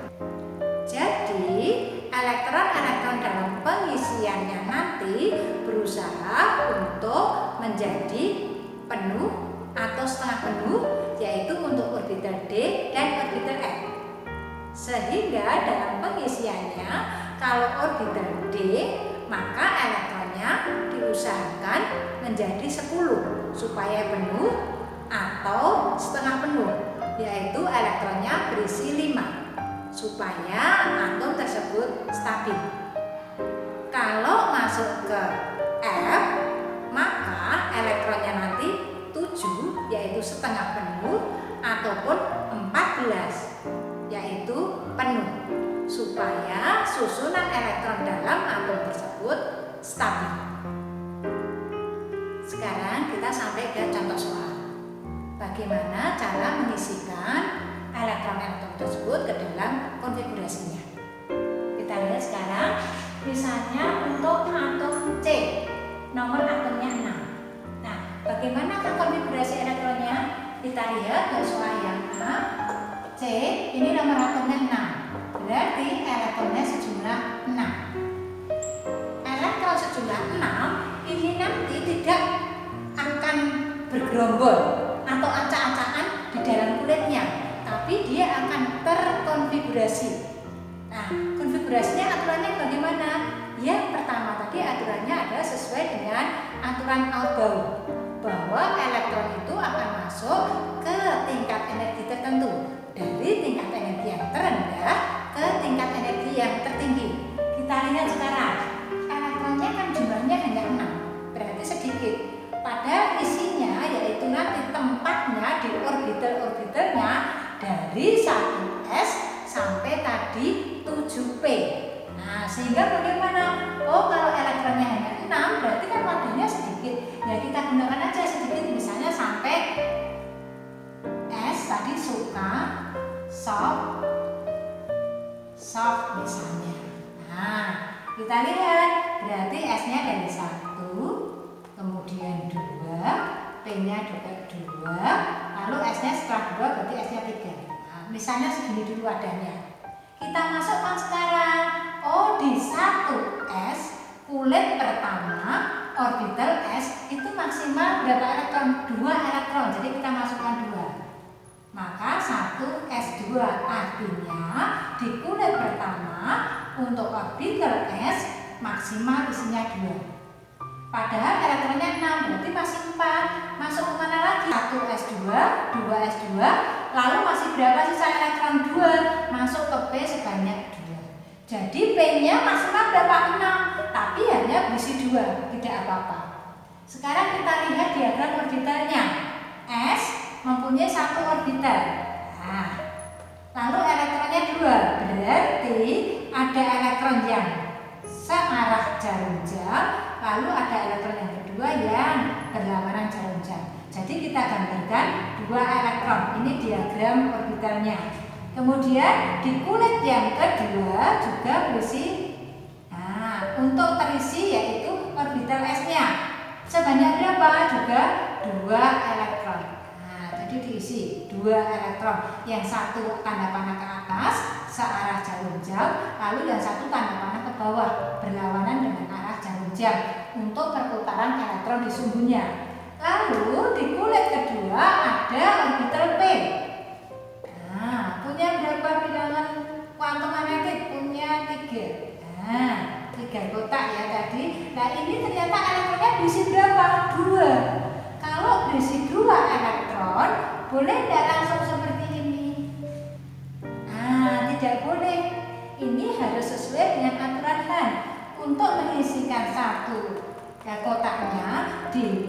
Jadi, elektron-elektron dalam pengisiannya nanti berusaha untuk menjadi penuh atau setengah penuh, yaitu untuk orbital D dan orbital F. Sehingga dalam pengisiannya, kalau orbital D, maka elektronnya diusahakan menjadi 10 supaya penuh atau setengah penuh, yaitu elektronnya berisi 5 supaya atom tersebut stabil. Kalau masuk ke F, maka elektronnya nanti 7, yaitu setengah penuh, ataupun 14, yaitu penuh, supaya susunan elektron dalam atom tersebut stabil. Sekarang kita sampai ke contoh soal. Bagaimana cara mengisikan elektron-elektron tersebut ke dalam konfigurasinya? Kita lihat sekarang, misalnya untuk atom C, nomor atomnya 6. Nah, bagaimana konfigurasi elektronnya? Kita lihat ke soal yang A. C, ini nomor atomnya 6. Berarti elektronnya sejumlah 6. Elektron sejumlah 6 ini nanti tidak akan bergerombol atau acak-acakan di dalam kulitnya, tapi dia akan terkonfigurasi. Nah, konfigurasinya aturannya bagaimana? Yang pertama tadi aturannya adalah sesuai dengan aturan Aufbau, bahwa elektron itu akan masuk ke tingkat energi tertentu, dari tingkat energi yang terendah ke tingkat energi yang tertinggi. Kita lihat sekarang, elektronnya kan jumlahnya hanya 6, berarti sedikit. Padahal isinya yaitu nanti tempatnya di orbital-orbitalnya dari 1s sampai tadi 7p. Nah, sehingga bagaimana? Oh, kalau elektronnya hanya 6, berarti kan wadahnya sedikit. Ya, kita gunakan aja sedikit, misalnya sampai S tadi suka, soft misalnya. Nah, kita lihat, berarti S-nya dari 1, kemudian 2, P-nya juga 2, lalu S-nya setelah 2 berarti S-nya 3. Nah, misalnya segini dulu wadahnya. Kita masukkan sekarang, oh di 1s kulit pertama orbital S itu maksimal berapa elektron? 2 elektron, jadi kita masukkan 2. Maka 1s2 artinya di kulit pertama untuk orbital S maksimal isinya 2. Padahal elektronnya 6, berarti masih 4. Masuk ke mana lagi? 1s2, 2s2, lalu masih berapa sisa elektron? 2. Masuk ke P sebanyak 2. Jadi P-nya maksimal berapa? 6, tapi hanya berisi 2, tidak apa-apa. Sekarang kita lihat diagram orbitalnya. S mempunyai 1 orbital. Nah, lalu elektronnya 2, berarti ada elektron yang searah jarum jam, lalu ada elektron yang kedua yang berlawanan jarum jam. Jadi kita gambarkan 2 elektron. Ini diagram orbitalnya. Kemudian di kulit yang kedua juga berisi. Nah, untuk terisi yaitu orbital S-nya sebanyak berapa? Juga 2 elektron. Nah, jadi diisi 2 elektron. Yang satu tanda panah ke atas searah jarum jam, lalu yang satu tanda panah ke bawah berlawanan dengan arah jarum jam untuk perputaran elektron di sumbunya. Lalu di kulit kedua ada orbital P. Nah, punya berapa bilangan kuantum magnetik? Punya 3. Nah, 3 kotak ya tadi. Nah, ini ternyata elektronnya berisi berapa? 2. Kalau berisi 2 elektron, boleh tidak langsung seperti ini? Nah, tidak boleh. Ini harus sesuai dengan aturan Hahn. Untuk mengisikan satu kotaknya di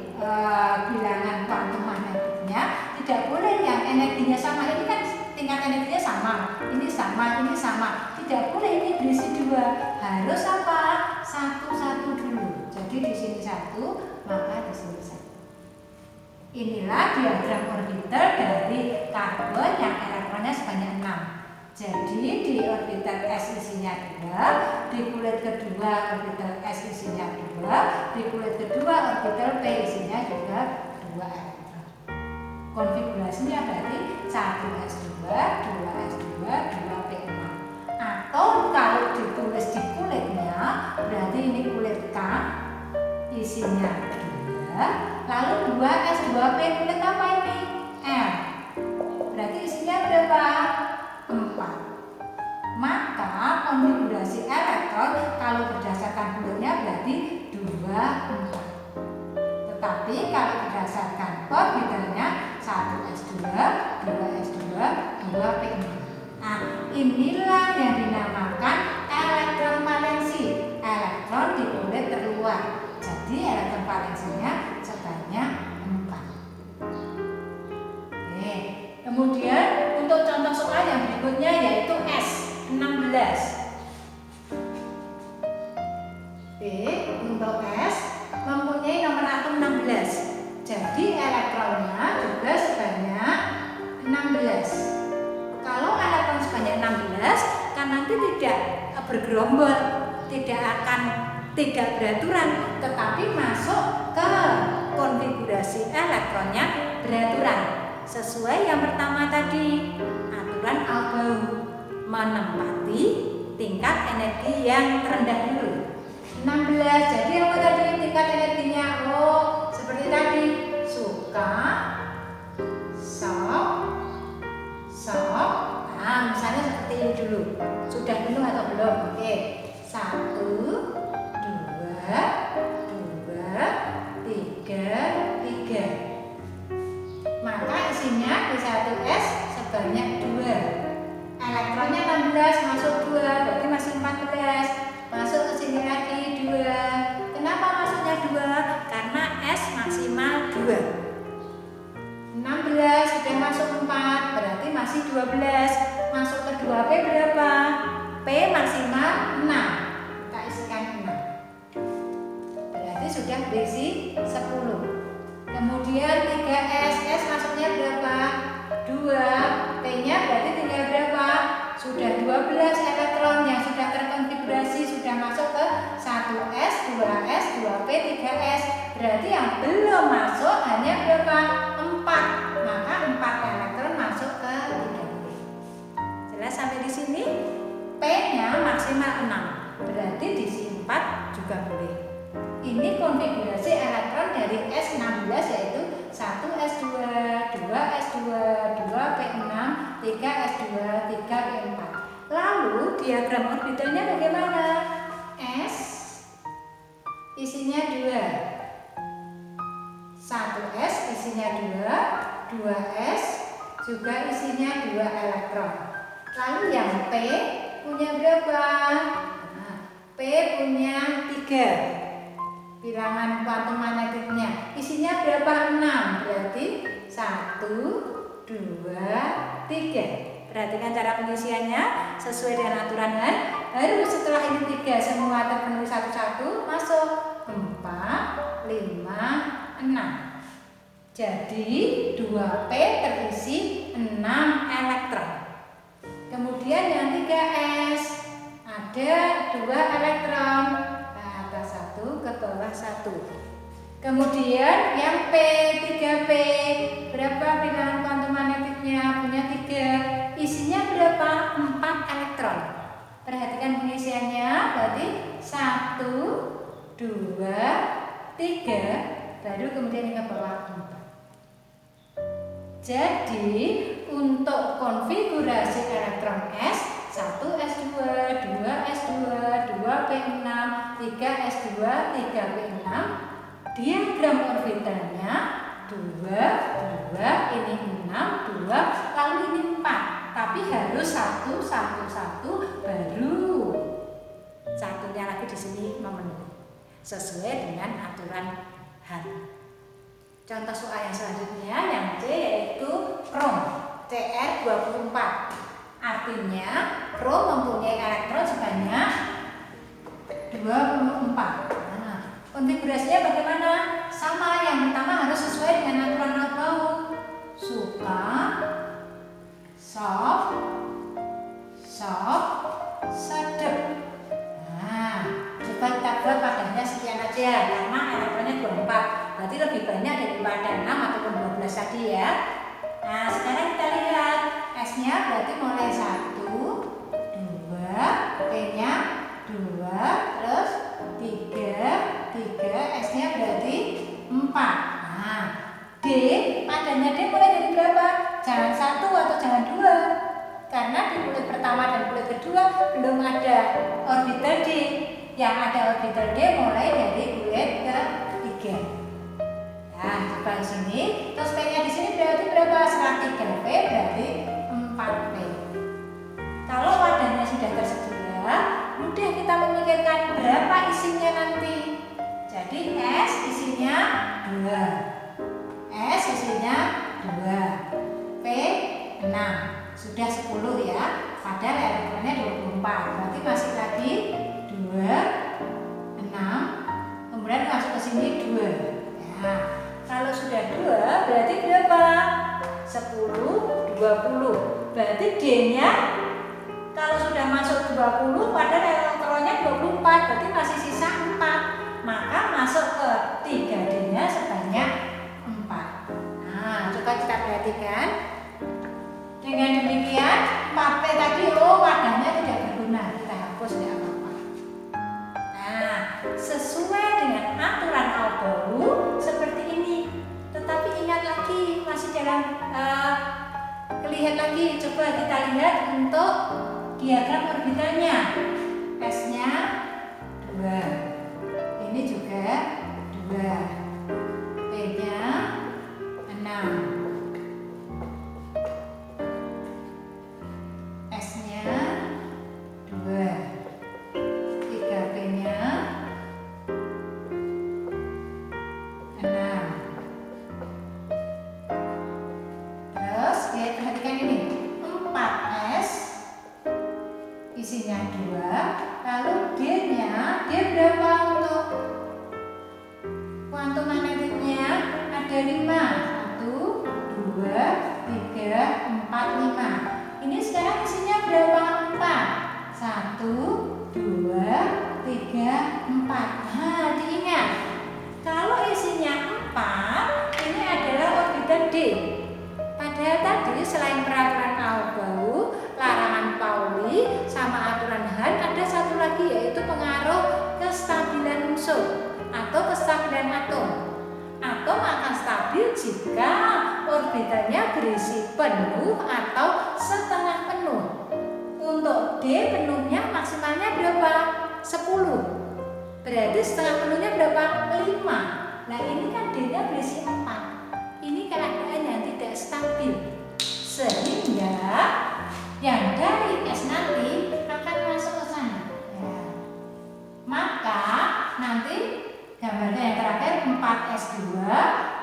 bilangan kuantum magnetiknya, tidak boleh yang energinya sama. Ini kan tingkat energinya sama, ini 1 ini sama. Tidak boleh ini berisi 2. Harus apa? Satu-satu dulu. Jadi di sini 1, maka di sini 1. Inilah diagram orbital dari karbon yang elektronnya sebanyak 6. Jadi di orbital S isinya 2, di kulit kedua orbital S isinya 2, di kulit kedua orbital P isinya juga 2 elektron. Konfigurasinya berarti 1s2, 2s2, 2p6. Atau kalau ditulis di kulitnya, berarti ini kulit K isinya 2, lalu 2s2p kulit apa ini? L. Berarti isinya berapa? 4. Maka konfigurasi elektron kalau berdasarkan kulitnya berarti 2, 4. Tetapi kalau berdasarkan orbitalnya 1s2, 2s2, 2p6. Nah, inilah yang dinamakan elektron valensi. Elektron di kulit terluar. Jadi elektron valensinya sebanyak 4. Oke. Kemudian untuk contoh soal yang berikutnya yaitu S16. Untuk S mempunyai nomor atom 16. Jadi elektronnya juga sebanyak 16. Kalau elektron sebanyak 16 kan nanti tidak bergerombol, tidak beraturan, tetapi masuk ke konfigurasi elektronnya beraturan. Sesuai yang pertama tadi, aturan Aufbau, menempati tingkat energi yang terendah dulu. 16, jadi apa tadi tingkat energinya? Oh, seperti tadi, suka, sok. Nah, misalnya seperti ini dulu. Sudah penuh atau belum? Oke, 1, 2, 3. Maka isinya di 1s sebanyak 2. Elektronnya 16 masuk 2, berarti masih 14. Masuk ke sini lagi 2. Kenapa masuknya 2? Karena S maksimal 2. 16 sudah masuk 4, berarti masih 12. Masuk ke 2P berapa? P maksimal 6. Kita isikan 6. Berarti sudah berisi 10. Kemudian 3S, S masuknya berapa? 2. P-nya berarti tinggal berapa? Sudah 12 elektron yang sudah terkonfigurasi, sudah masuk ke 1S, 2S, 2P, 3S. Berarti yang belum masuk hanya berapa? 4. Maka 4 elektron masuk ke 3P. Jelas sampai di sini? P-nya maksimal 6. Berarti diisi 4 juga boleh. Ini konfigurasi elektron dari S16 yaitu 1s2, 2s2, 2p6, 3s2, 3p4. Lalu diagram orbitalnya bagaimana? S isinya 2, 1s isinya 2, 2s juga isinya 2 elektron. Lalu yang P punya berapa? Nah, P punya 3. Bilangan kuantum magnetiknya isinya berapa? 6. Berarti 1, 2, 3. Perhatikan cara pengisiannya sesuai dengan aturan Han. Baru setelah ini 3 semua terpenuhi satu-satu masuk 4, 5, 6. Jadi 2P terisi 6 elektron. Kemudian yang 3S ada 2 elektron. Ke bawah 1. Kemudian yang P, 3P berapa bilangan kuantum magnetiknya? Punya 3. Isinya berapa? 4 elektron. Perhatikan pengisiannya, berarti 1, 2, 3, baru kemudian yang ke bawah 4. Jadi untuk konfigurasi elektron S 1s2, 2s2, 2p6, 3s2, 3p6. Diagram orbitalnya 2, 2, ini 6, 2, lalu ini 4. Tapi harus 1, 1, 1, baru satunya lagi di sini memenuhi sesuai dengan aturan Han. Contoh soal yang selanjutnya yang C yaitu krom CR24. Arti Artinya Rho mempunyai elektron sebanyak 24. Nah, konfigurasinya bagaimana? Sama, yang pertama harus sesuai dengan aturan Lorentz. Suka, soft, sedep. Nah, coba kita buat padanya sekian aja karena elektronnya 24. Berarti lebih banyak daripada 6 ataupun 12 tadi ya. Nah, sekarang kita lihat S-nya berarti mulai 1, 2, P-nya 2, terus 3, S-nya berarti 4. Nah, D, padanya D mulai dari berapa? Jangan 1 atau jangan 2. Karena di kulit pertama dan kulit kedua belum ada orbital D. Yang ada orbital D mulai dari kulit ketiga. Nah, coba di sini. Terus P-nya di sini berarti berapa? Serat 3P berarti 4P. Kalau wadahnya sudah tersedia, mudah kita memikirkan berapa isinya nanti. Jadi S isinya 2. S isinya 2. P 6. Sudah 10 ya. Padahal elektronnya 24. Berarti masih lagi 2, 6. Kemudian masuk ke sini 2. Ya. Kalau sudah 2 berarti berapa? 10, 20. Berarti D-nya kalau sudah masuk 20 padahal elektronnya 24, berarti masih sisa 4. Maka masuk ke 3D-nya sebanyak 4. Nah, coba kita perhatikan. Dengan demikian 4P tadi wadahnya tidak berguna. Kita hapus tidak apa-apa. Nah, sesuai dengan aturan Lorentz seperti ini. Tetapi ingat lagi, masih dalam lihat lagi, coba kita lihat untuk diagram orbitalnya. S-nya 2. Ini juga 2. P-nya 6. S-nya 2. 3P-nya 6. Terus lihat, perhatikan ini 4S isinya 2. Lalu D-nya berapa untuk kuantum magnetiknya? Ada 5. 1, 2, 3, 4, 5. Ini sekarang isinya berapa? 4. 1, 2, 3, 4. Nah, diingat. Kalau isinya 4, ini adalah orbital D. Padahal tadi selain peraturan Lorentz, larangan Pauli, sama aturan Hahn, ada satu lagi yaitu pengaruh kestabilan unsur atau kestabilan atom. Atom akan stabil jika orbitalnya berisi penuh atau setengah penuh. Untuk D penuhnya maksimalnya berapa? 10. Berarti setengah penuhnya berapa? 5. Nah, ini kan D-nya berisi 4. Ini keadaannya tidak stabil. Sehingga yang dari S nanti akan masuk ke sana. Ya. Maka nanti gambarnya yang terakhir 4S2,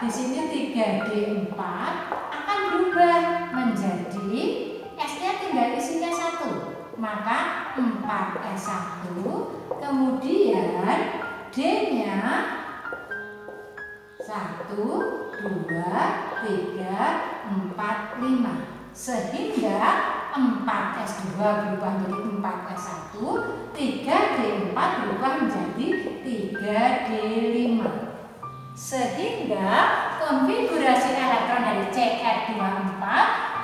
di sini 3D4 akan berubah menjadi S-nya tinggal isinya 1. Maka 4S1, kemudian D-nya 1, 2, 3, 4, 5. Sehingga 4S2 berubah menjadi 4S1, 3D4 berubah menjadi 3D5. Sehingga konfigurasi elektron dari Cr24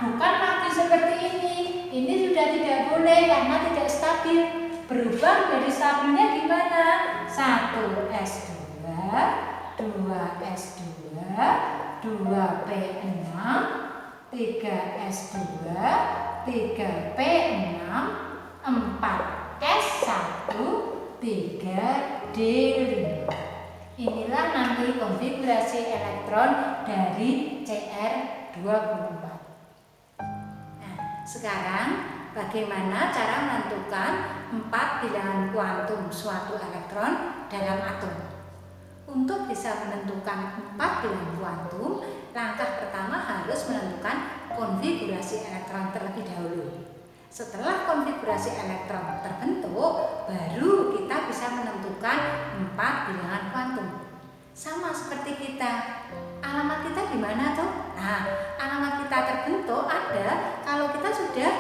bukan lagi seperti ini. Ini sudah tidak boleh karena tidak stabil. Berubah menjadi stabilnya gimana? 1S2, 2S2, 2P6, 3S2, 3P6, 4S1, 3D5. Inilah nanti konfigurasi elektron dari Cr24. Nah, sekarang bagaimana cara menentukan 4 bilangan kuantum suatu elektron dalam atom? Untuk bisa menentukan 4 bilangan kuantum, langkah pertama harus menentukan konfigurasi elektron terlebih dahulu. Setelah konfigurasi elektron terbentuk, baru kita bisa menentukan 4 bilangan kuantum. Sama seperti kita. Alamat kita di mana tuh? Nah, alamat kita terbentuk ada kalau kita sudah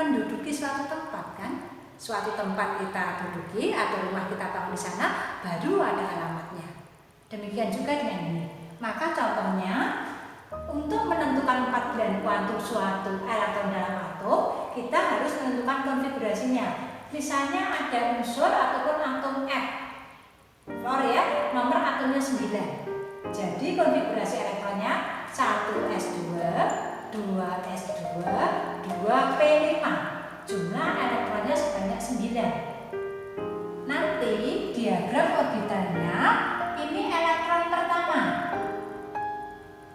menduduki suatu tempat kan? Suatu tempat kita duduki atau rumah kita tahu di sana, baru ada alamatnya. Demikian juga dengan ini. Maka contohnya, untuk menentukan 4 bilangan kuantum suatu elektron dalam atom, kita harus menentukan konfigurasinya. Misalnya ada unsur ataupun atom F. Fluor ya, nomor atomnya 9. Jadi konfigurasi elektronnya 1s2, 2s2, 2p5. Jumlah elektronnya sebanyak 9. Nanti diagram orbitalnya ini elektron pertama.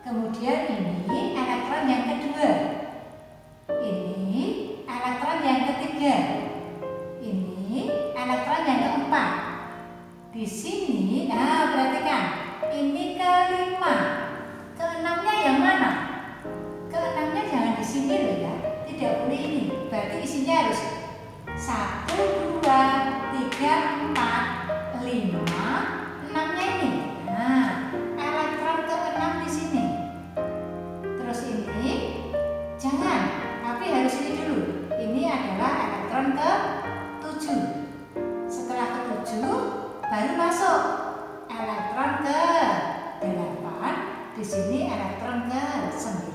Kemudian ini elektron yang kedua. Ini elektron yang ketiga. Ini elektron yang keempat. Di sini, nah perhatikan, ini kelima. Keenamnya yang mana? Keenamnya jangan di sini loh ya, tidak boleh ini. Berarti isinya harus 1, 2, 3, 4, 5, 6-nya ini. Nah, elektron ke-6 di sini. Terus ini jangan, tapi harus ini dulu. Ini adalah elektron ke-7. Setelah ke-7 baru masuk elektron ke-8. Di sini elektron ke-9.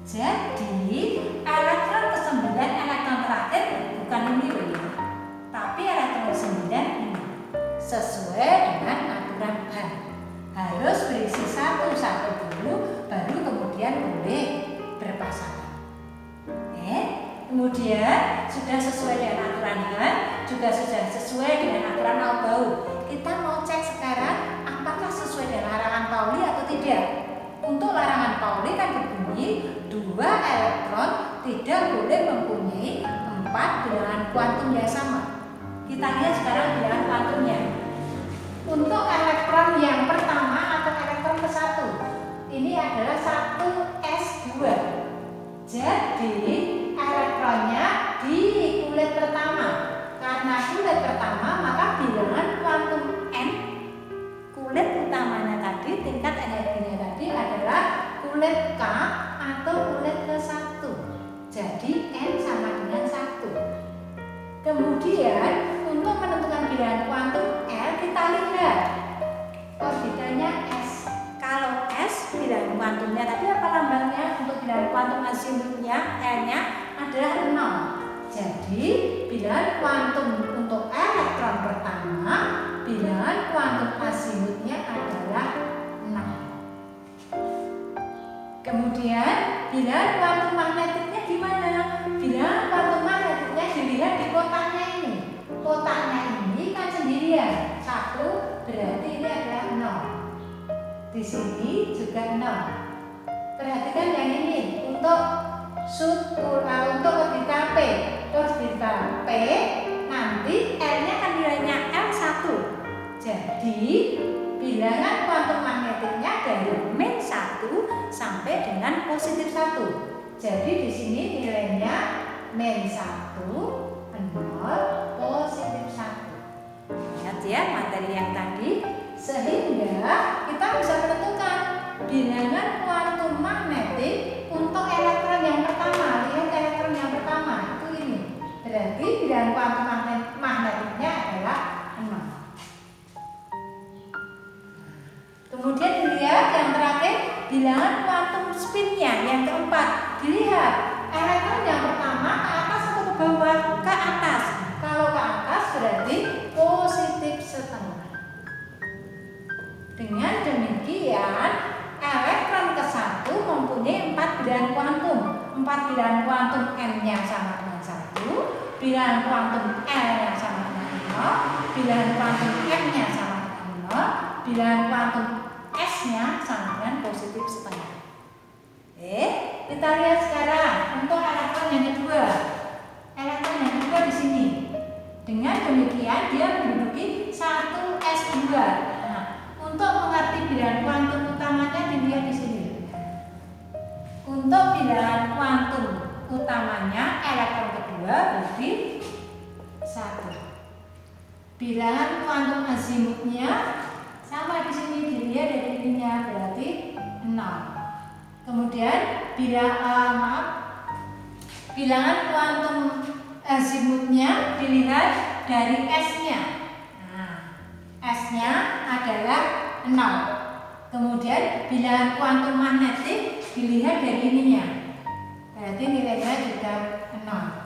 Jadi elektron ke-9, elektron terakhir bukan ini loh ya, tapi elektron ke-9 ini sesuai dengan aturan Hahn. Harus berisi satu dulu, baru kemudian boleh berpasangan. Kemudian sudah sesuai dengan aturan Hahn, juga sudah sesuai dengan aturan Aufbau. Kita mau cek sekarang apakah sesuai dengan larangan Pauli atau tidak. Untuk larangan Pauli kan berbunyi 2 elektron tidak boleh mempunyai 4 bilangan kuantum yang sama. Kita lihat sekarang bilangan kuantumnya. Untuk elektron yang pertama atau elektron ke-1, ini adalah 1s2. Jadi elektronnya di kulit pertama. Karena kulit pertama, maka bilangan kuantum N, kulit utamanya tadi, tingkat energinya tadi adalah kulit K atau kulit ke-1. Jadi N sama dengan 1. Kemudian untuk menentukan bilangan kuantum L, kita lihat orbitalnya S. Kalau S bilangan kuantumnya tadi apa lambangnya? Untuk bilangan kuantum azimutnya L-nya adalah 0. Jadi bilangan kuantum untuk elektron pertama, bilangan kuantum azimutnya adalah 0. Kemudian bilangan kuantum magnetiknya gimana? Bilangan kuantum magnetiknya dilihat di kotaknya ini. Kotaknya ini kan sendirian. 1 berarti ini adalah 0. Di sini juga 0. Perhatikan yang ini untuk untuk orbital P. Orbital P nanti L-nya kan nilainya L1. Jadi bilangan kuantum magnetiknya dari -1 sampai dengan +1. Jadi di sini nilainya -1, 0, +1. Lihat ya materi yang tadi, sehingga kita bisa menentukan bilangan kuantum magnetik untuk elektron yang pertama. Lihat elektron yang pertama itu ini. Berarti bilangan kuantum magnetiknya adalah 0. Kemudian dilihat yang terakhir bilangan kuantum spinnya yang keempat. Dilihat elektron yang pertama ke atas atau ke bawah? Ke atas. Kalau ke atas berarti +1,5. Dengan demikian elektron ke-1 mempunyai 4 bilangan kuantum. 4 bilangan kuantum M-nya sama dengan 1, bilangan kuantum L-nya sama dengan 0, bilangan kuantum M-nya sama dengan 0, bilangan kuantum S-nya sama dengan +1,5. Kita lihat sekarang untuk elektron yang kedua. Elektron yang kedua di sini. Dengan demikian dia menduduki 1s2. Untuk mengerti bilangan kuantum utamanya dilihat di sini. Untuk bilangan kuantum utamanya elektron kedua berarti 1. Bilangan kuantum azimutnya sama di sini, dilihat dari ininya berarti 0. Kemudian bilangan kuantum azimutnya dilihat dari S-nya. Nah, S-nya adalah 0. Kemudian bilangan kuantum magnetik dilihat dari ininya. Berarti nilainya juga 0.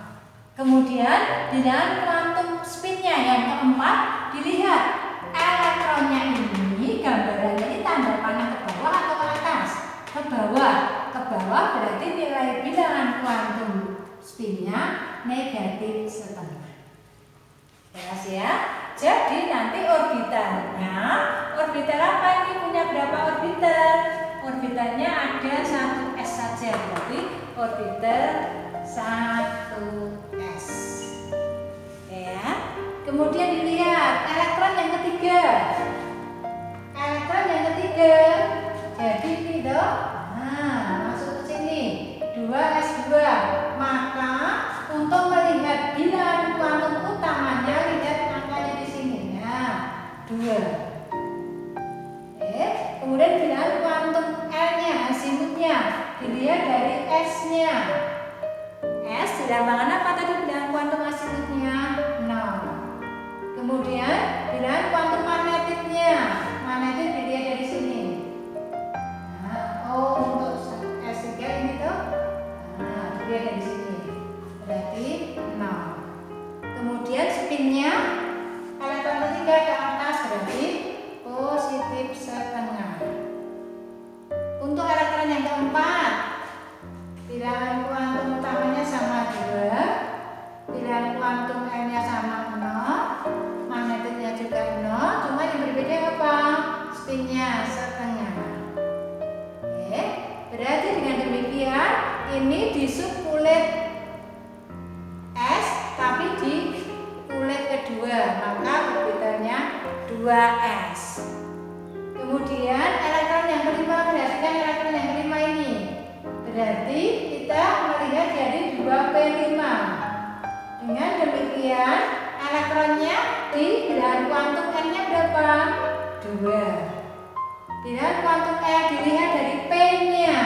Kemudian bilangan kuantum spinnya yang keempat dilihat elektronnya ini, gambarannya ini tanda panah ke bawah atau ke atas? Ke bawah. Ke bawah berarti nilai bilangan kuantum spinnya negatif setengah. Jelas ya? Jadi nanti orbitalnya, orbital apa ini, punya berapa orbital? Orbitalnya ada 1s saja, berarti orbital 1s. Ya. Kemudian dilihat elektron yang ketiga. Elektron yang ketiga. Jadi ini dong. Nah, masuk ke sini. 2s2. Maka untuk melihat bilangan kuantum utamanya, lihat angkanya di sini. Nah, 2. Kemudian bilangan kuantum L-nya, azimutnya dilihat dari S-nya. S dilambangkan apa tadi bilangan kuantum azimutnya? 0. Kemudian bilangan kuantum magnetiknya, magnetik dilihat dari sini. Nah, untuk S3 ini tuh, nah dilihat dari sini. Berarti 0. Kemudian spinnya, elektron ketiga ke atas berarti positif setengah. Untuk elektron yang keempat, bilangan kuantum utamanya sama 2, bilangan kuantum L-nya sama 0, magnetiknya juga 0, cuma yang berbeda apa? Spinnya setengah. Oke, berarti dengan demikian ini di subkulit S, tapi di kulit kedua, maka orbitalnya 2s. Kemudian elektron yang kelima, perhatikan elektron yang kelima ini. Berarti kita melihat jadi 2p5. Dengan demikian elektronnya di bilangan kuantum N-nya berapa? 2. Bilangan kuantum L dilihat dari P-nya.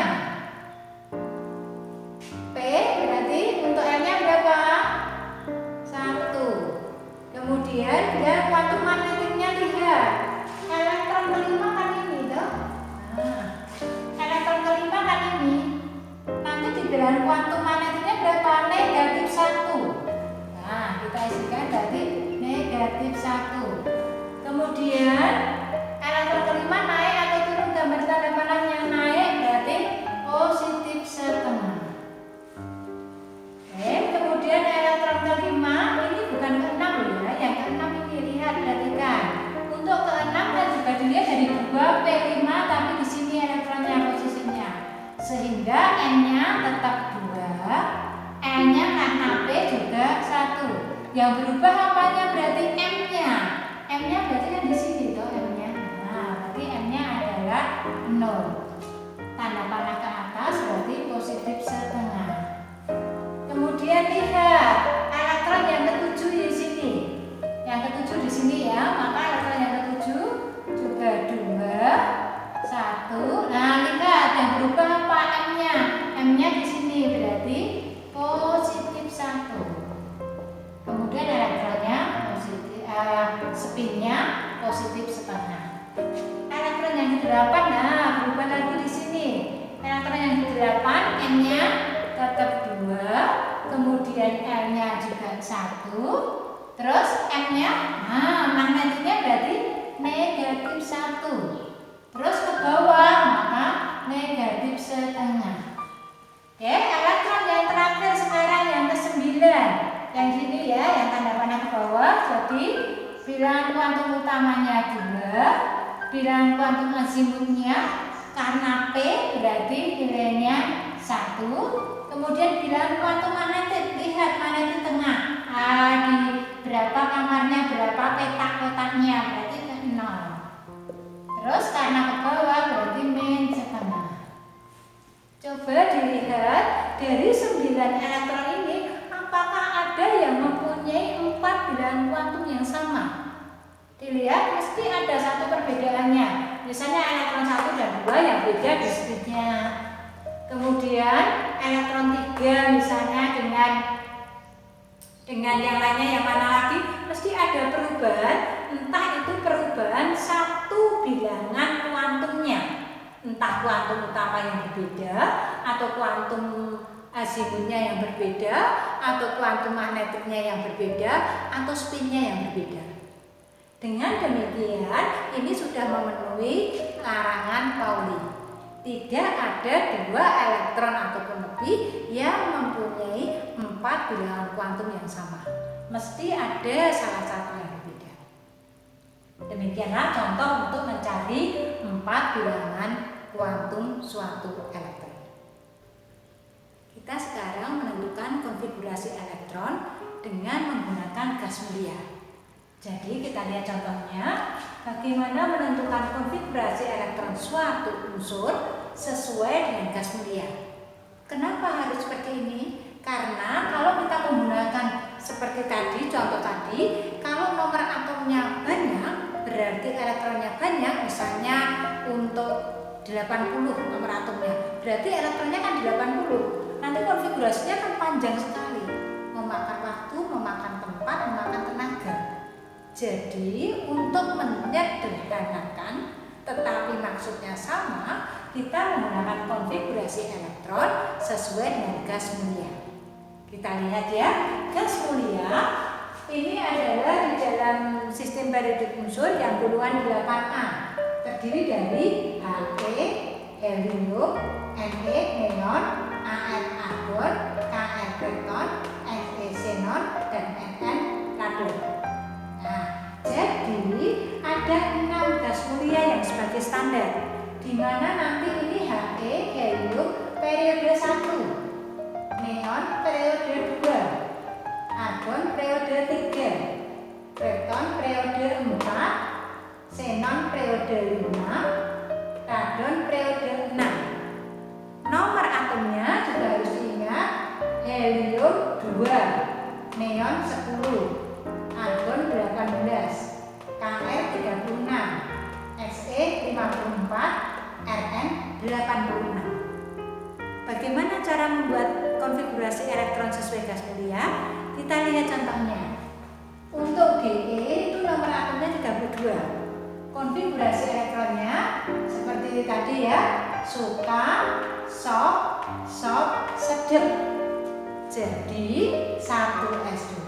P berarti untuk L-nya berapa? 1. Kemudian bilangan kuantum magnetiknya lihat. Elektron kelima kan ini toh. Nah, elektron kelima kan ini. Nanti di bilangan kuantum magnetiknya berapa? Negatif 1. Nah, kita isikan berarti negatif 1. Kemudian elektron kelima naik atau turun, gambar tanda panahnya naik berarti positif setengah. Kemudian elektron kelima ini bukan ke-6 ya, yang ke-6 ini lihat, perhatikan. Untuk ke-6 kan juga dilihat dari 2p5, tapi di sini elektronnya posisinya. Sehingga N-nya tetap 2, L-nya karena P juga 1. Yang berubah apanya? Berarti M-nya. M-nya berarti kan di sini toh M-nya. Nah, berarti M-nya adalah 0. Tanda panah ke atas berarti positif setengah. Kemudian lihat elektron yang ke-7 di sini. Yang ke-7 di sini ya, maka elektron yang ke-7 juga 2, 1. Nah, lihat yang berubah apa? M-nya. M-nya di sini berarti positif 1. Kemudian elektronnya positif, spinnya positif setengah. Elektron yang ke-8, nah berubah lagi di sini. Elektron yang ke-8, N-nya tetap 2, kemudian L-nya juga 1, terus M-nya, nah magnetiknya berarti negatif 1. Terus ke bawah, maka negatif setengah. Oke, elektron yang terakhir sekarang yang ke-9. Yang sini ya, yang tanda panah ke bawah. Jadi bilangan kuantum utamanya 2, bilangan kuantum azimutnya karena P berarti nilainya 1. Kemudian bilangan kuantum magnetik, lihat magnetik tengah. Di berapa kamarnya, berapa petak-petaknya, berarti 0. Terus karena ke bawah berarti min setengah. Coba dilihat dari 9 elektron ini, apakah dilihat mesti ada satu perbedaannya. Misalnya elektron 1 dan 2 yang beda di speednya. Kemudian elektron 3 misalnya dengan yang lainnya yang mana lagi, mesti ada perubahan, entah itu perubahan satu bilangan kuantumnya, entah kuantum utama yang berbeda atau kuantum azimutnya yang berbeda atau kuantum magnetiknya yang berbeda atau spinnya yang berbeda. Dengan demikian ini sudah memenuhi larangan Pauli. Tidak ada 2 elektron ataupun lebih yang mempunyai 4 bilangan kuantum yang sama. Mesti ada salah satu yang berbeda. Demikianlah contoh untuk mencari 4 bilangan kuantum suatu elektron. Kita sekarang menentukan konfigurasi elektron dengan menggunakan gas mulia. Jadi kita lihat contohnya, bagaimana menentukan konfigurasi elektron suatu unsur sesuai dengan gas mulia. Kenapa harus seperti ini? Karena kalau kita menggunakan seperti tadi, contoh tadi, kalau nomor atomnya banyak, berarti elektronnya banyak, misalnya untuk 80 nomor atomnya, berarti elektronnya kan 80. Nanti konfigurasinya kan panjang sekali, memakan waktu, memakan tempat, memakan tenaga. Jadi untuk menyederhanakan tetapi maksudnya sama, kita menggunakan konfigurasi elektron sesuai dengan gas mulia. Kita lihat ya, gas mulia ini adalah di dalam sistem periodik unsur yang golongan 8A, terdiri dari He, helium, Ne, neon, Ar, argon, Kr, krypton, Fe, xenon, dan Mn, radon. Nah, jadi ada 6 gas mulia yang sebagai standar, di mana nanti ini He, helium periode 1, neon periode 2, argon periode 3, krypton periode 4, xenon periode 5, radon periode 6. Nomor atomnya juga harus diingat, helium 2, neon 10, argon 18, Kr 36, Xe 54, Rn 86. Bagaimana cara membuat konfigurasi elektron sesuai gas mulia? Kita lihat contohnya. Untuk Ge itu nomor atomnya 32. Konfigurasi elektronnya seperti tadi ya, suka, sok, sedep. Jadi 1s2,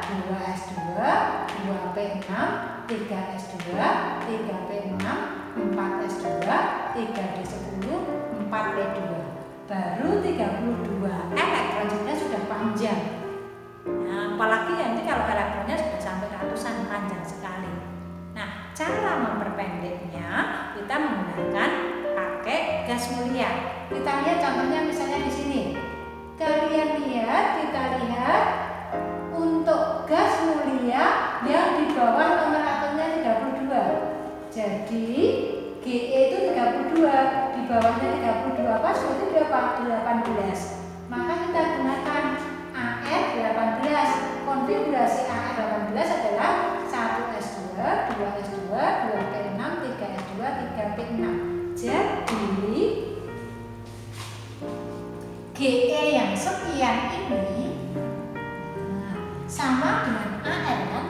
2s2, 2p6, 3s2, 3p6, 4s2, 3d10, 4p2. Baru 32 elektron sudah panjang. Nah, apalagi nanti kalau elektronnya sudah sampai ratusan, panjang sekali. Nah, cara memperpendeknya kita menggunakan pakai gas mulia. Kita lihat contohnya misalnya di sini. Kalian lihat, kita lihat untuk gas mulia yang di bawah nomor atomnya 32. Jadi Ge itu 32, di bawahnya 32 pas berarti berapa? 18. Maka kita gunakan Ar 18. Konfigurasi Ar 18 adalah 1s2, 2s2, 2p6, 3s2, 3p6. Jadi Ge yang sekian ini sama dengan Ar kan?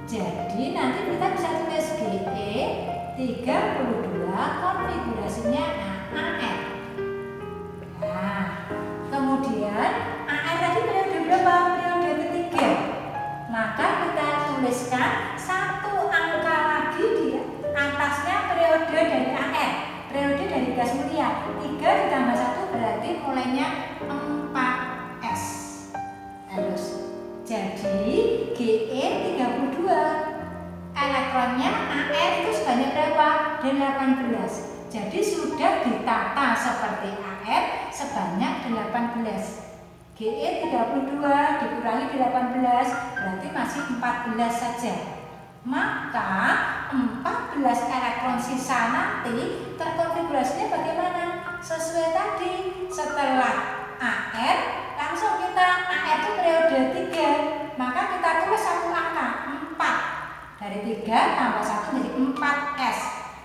Jadi nanti kita bisa tulis Ge 32, konfigurasinya Ar. Nah, kemudian Ar tadi periode berapa? Periode ketiga. Maka kita tuliskan satu angka lagi di atasnya periode dari Ar, periode dari gas mulia. 3 ditambah 1 berarti mulainya 4s. Terus jadi Ge 32. Elektronnya Ar itu sebanyak berapa? 18. Jadi sudah ditata seperti Ar sebanyak 18. Ge 32 dikurangi 18 berarti masih 14 saja. Maka 14 elektron sisa nanti terkonfigurasinya bagaimana? Sesuai tadi, setelah Ar langsung kita Ar itu periode 3, maka kita tulis satu angka 4. Dari 3 tambah 1 jadi 4S.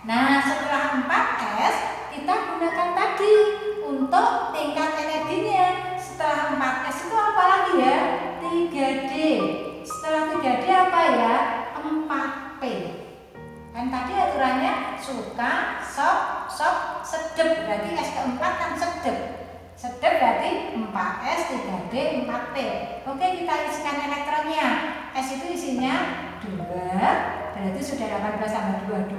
Nah, setelah 4S, kita gunakan tadi untuk tingkat energinya. Setelah 4S itu apa lagi ya? 3D. Setelah 3D apa ya? 4P. Kan tadi aturannya suka, sok, sedep. Berarti S keempat kan sedep. Sedep berarti 4S, 3D, 4P. Oke, kita isikan elektronnya. S itu isinya 2, berarti sudah 18 tambah 2,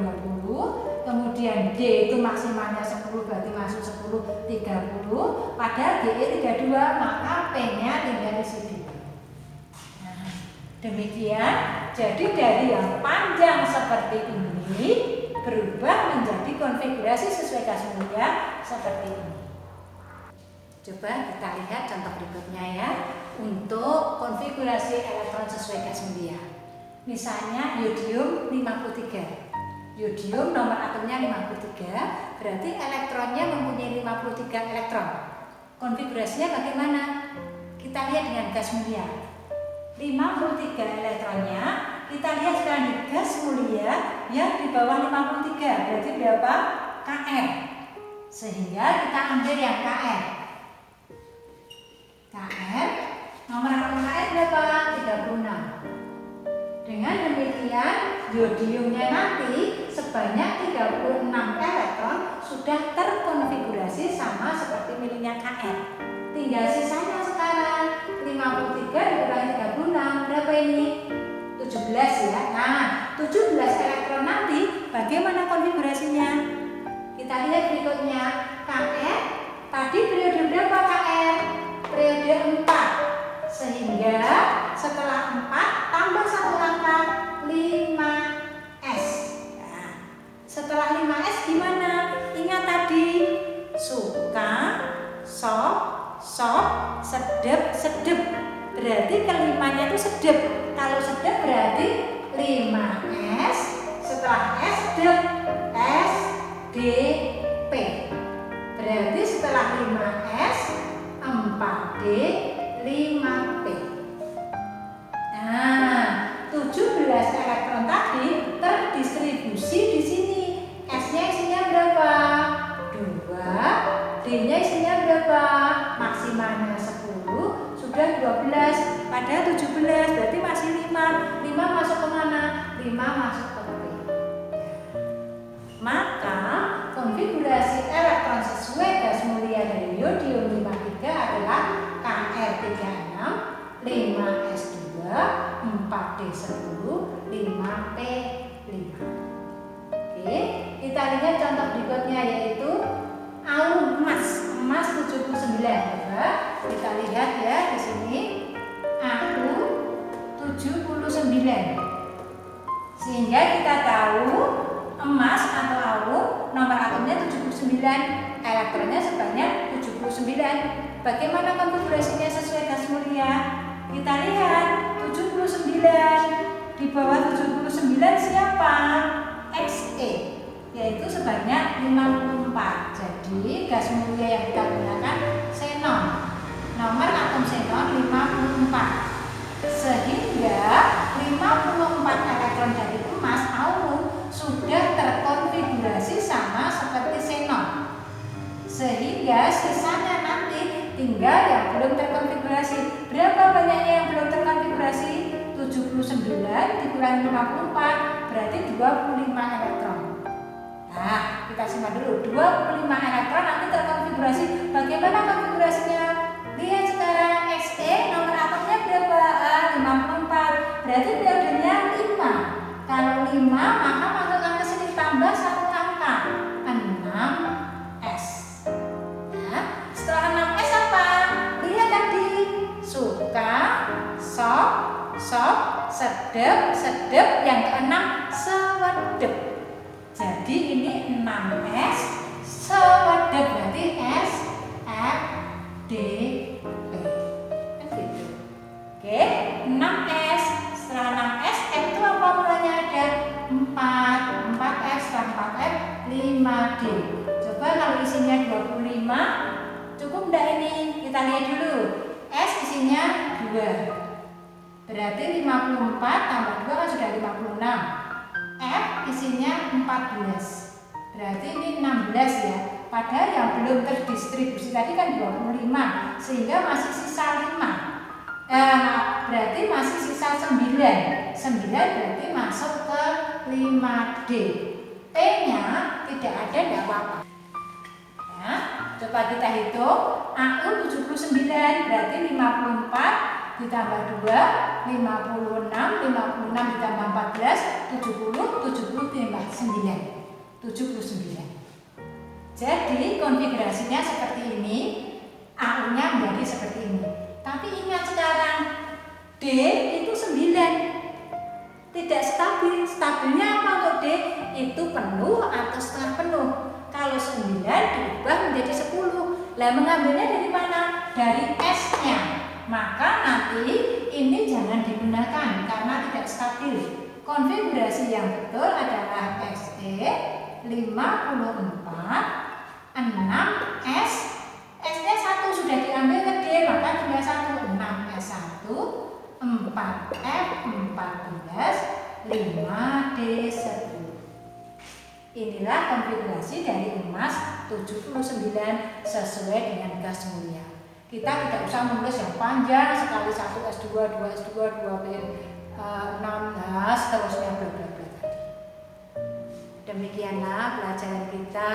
20. Kemudian D itu maksimalnya 10, berarti masuk 10, 30. Padahal DE 32, maka P-nya tinggal isi 2. Nah, demikian. Jadi dari yang panjang seperti ini berubah menjadi konfigurasi sesuai gas mulia seperti ini. Coba kita lihat contoh berikutnya ya, untuk konfigurasi elektron sesuai gas mulia. Misalnya yodium 53. Yodium nomor atomnya 53, berarti elektronnya mempunyai 53 elektron. Konfigurasinya bagaimana? Kita lihat dengan gas mulia. 53 elektronnya, kita lihat sekarang di gas mulia yang di bawah 53, berarti berapa? Kr. Sehingga kita ambil yang Kr. Kr, nomor atom Kr berapa? 36. Dengan demikian, yodiumnya nanti sebanyak 36 elektron sudah terkonfigurasi sama seperti miliknya Kr. Tinggal sisanya sekarang 53 dikurangi 36, berapa ini? 17 ya. Nah, 17 elektron nanti bagaimana konfigurasinya? Kita lihat berikutnya. Kr tadi periode berapa Kr? Periode 4. Sehingga setelah 4 tambah 1 angka 5S. Nah, setelah 5S gimana? Ingat tadi suka, sok, sedep. Berarti kelimanya itu sedep. Kalau sedep berarti 5S, setelah S sedep, S, D, P. Berarti setelah 5S 4D 5P. Nah, 17 elektron tadi terdistribusi di sini. S-nya isinya berapa? 2. D-nya isinya berapa? Maksimalnya 10, sudah 12. Padahal 17, berarti masih 5. 5 masuk ke mana? 5 masuk ke P. Maka konfigurasi elektron sesuai gas mulia dari yodium 53 adalah Kr36, 5s2, 4d10, 5p5. Oke, kita lihat contoh berikutnya yaitu alum emas 79. Coba kita lihat ya di sini alum 79. Sehingga kita tahu emas atau alum nomor atomnya 79, elektronnya sebanyak 79. Bagaimana konfigurasinya sesuai gas mulia? Kita lihat 79 di bawah 79 siapa? Xe, yaitu sebanyak 54. Jadi gas mulia yang kita gunakan xenon. Nomor atom xenon 54. Sehingga 54 elektron dari emas alum sudah terkonfigurasi sama seperti xenon. Sehingga sisanya nanti tinggal yang belum terkonfigurasi. Berapa banyaknya yang belum terkonfigurasi? 79 dikurangi 54 berarti 25 elektron. Nah, kita simak dulu. 25 elektron nanti terkonfigurasi. Bagaimana konfigurasinya? Lihat sekarang Xe nomor atomnya berapa? 54. Berarti periodenya 5. Kalau 5 maka masukkan ke sini tambah 1 angka 6S. Nah, setelah 6S apa? Lihat tadi suka, sok, sedep, yang keenam sewedep. Jadi ini 6S sewedep berarti S, F, D, P. Kan gitu. Oke, 6S. Setelah 6S, F itu apa mulanya ada? 4. 4F setelah 4F 5D. Coba kalau isinya 25, cukup enggak ini? Kita lihat dulu. S isinya 2. Berarti 54 tambah 2 kan sudah 56. F isinya 14. Berarti ini 16 ya. Padahal yang belum terdistribusi tadi kan 25, sehingga masih sisa 5. Berarti masih sisa 9. 9 berarti masuk ke 5D. P-nya tidak ada, tidak apa-apa. Ya, coba kita hitung. AU 79 berarti 54 ditambah 2, 56, 56 ditambah 14, 70, 70 ditambah 9, 79. Jadi konfigurasinya seperti ini, AU-nya menjadi seperti ini. Tapi ingat sekarang, D itu 9. Tidak stabil. Stabilnya apa untuk D? Itu penuh atau setengah penuh. Kalau 9 diubah menjadi 10. Lah mengambilnya dari mana? Dari S-nya. Maka nanti ini jangan digunakan karena tidak stabil. Konfigurasi yang betul adalah SE 54 6S. S-nya 1 sudah diambil ke D, maka tinggal 1. 6S1 4F 14 5D10. Inilah konfigurasi dari emas 79 sesuai dengan gas mulia. Kita tidak usah menulis yang panjang sekali 1S2, 2S2, 2P16 terusnya bla bla bla. Demikianlah pelajaran kita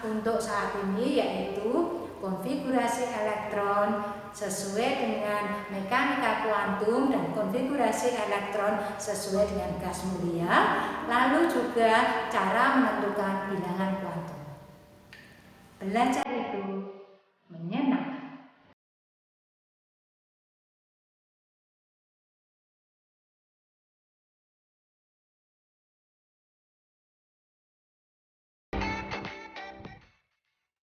untuk saat ini, yaitu konfigurasi elektron sesuai dengan mekanika kuantum dan konfigurasi elektron sesuai dengan gas mulia, lalu juga cara menentukan bilangan kuantum. Belajar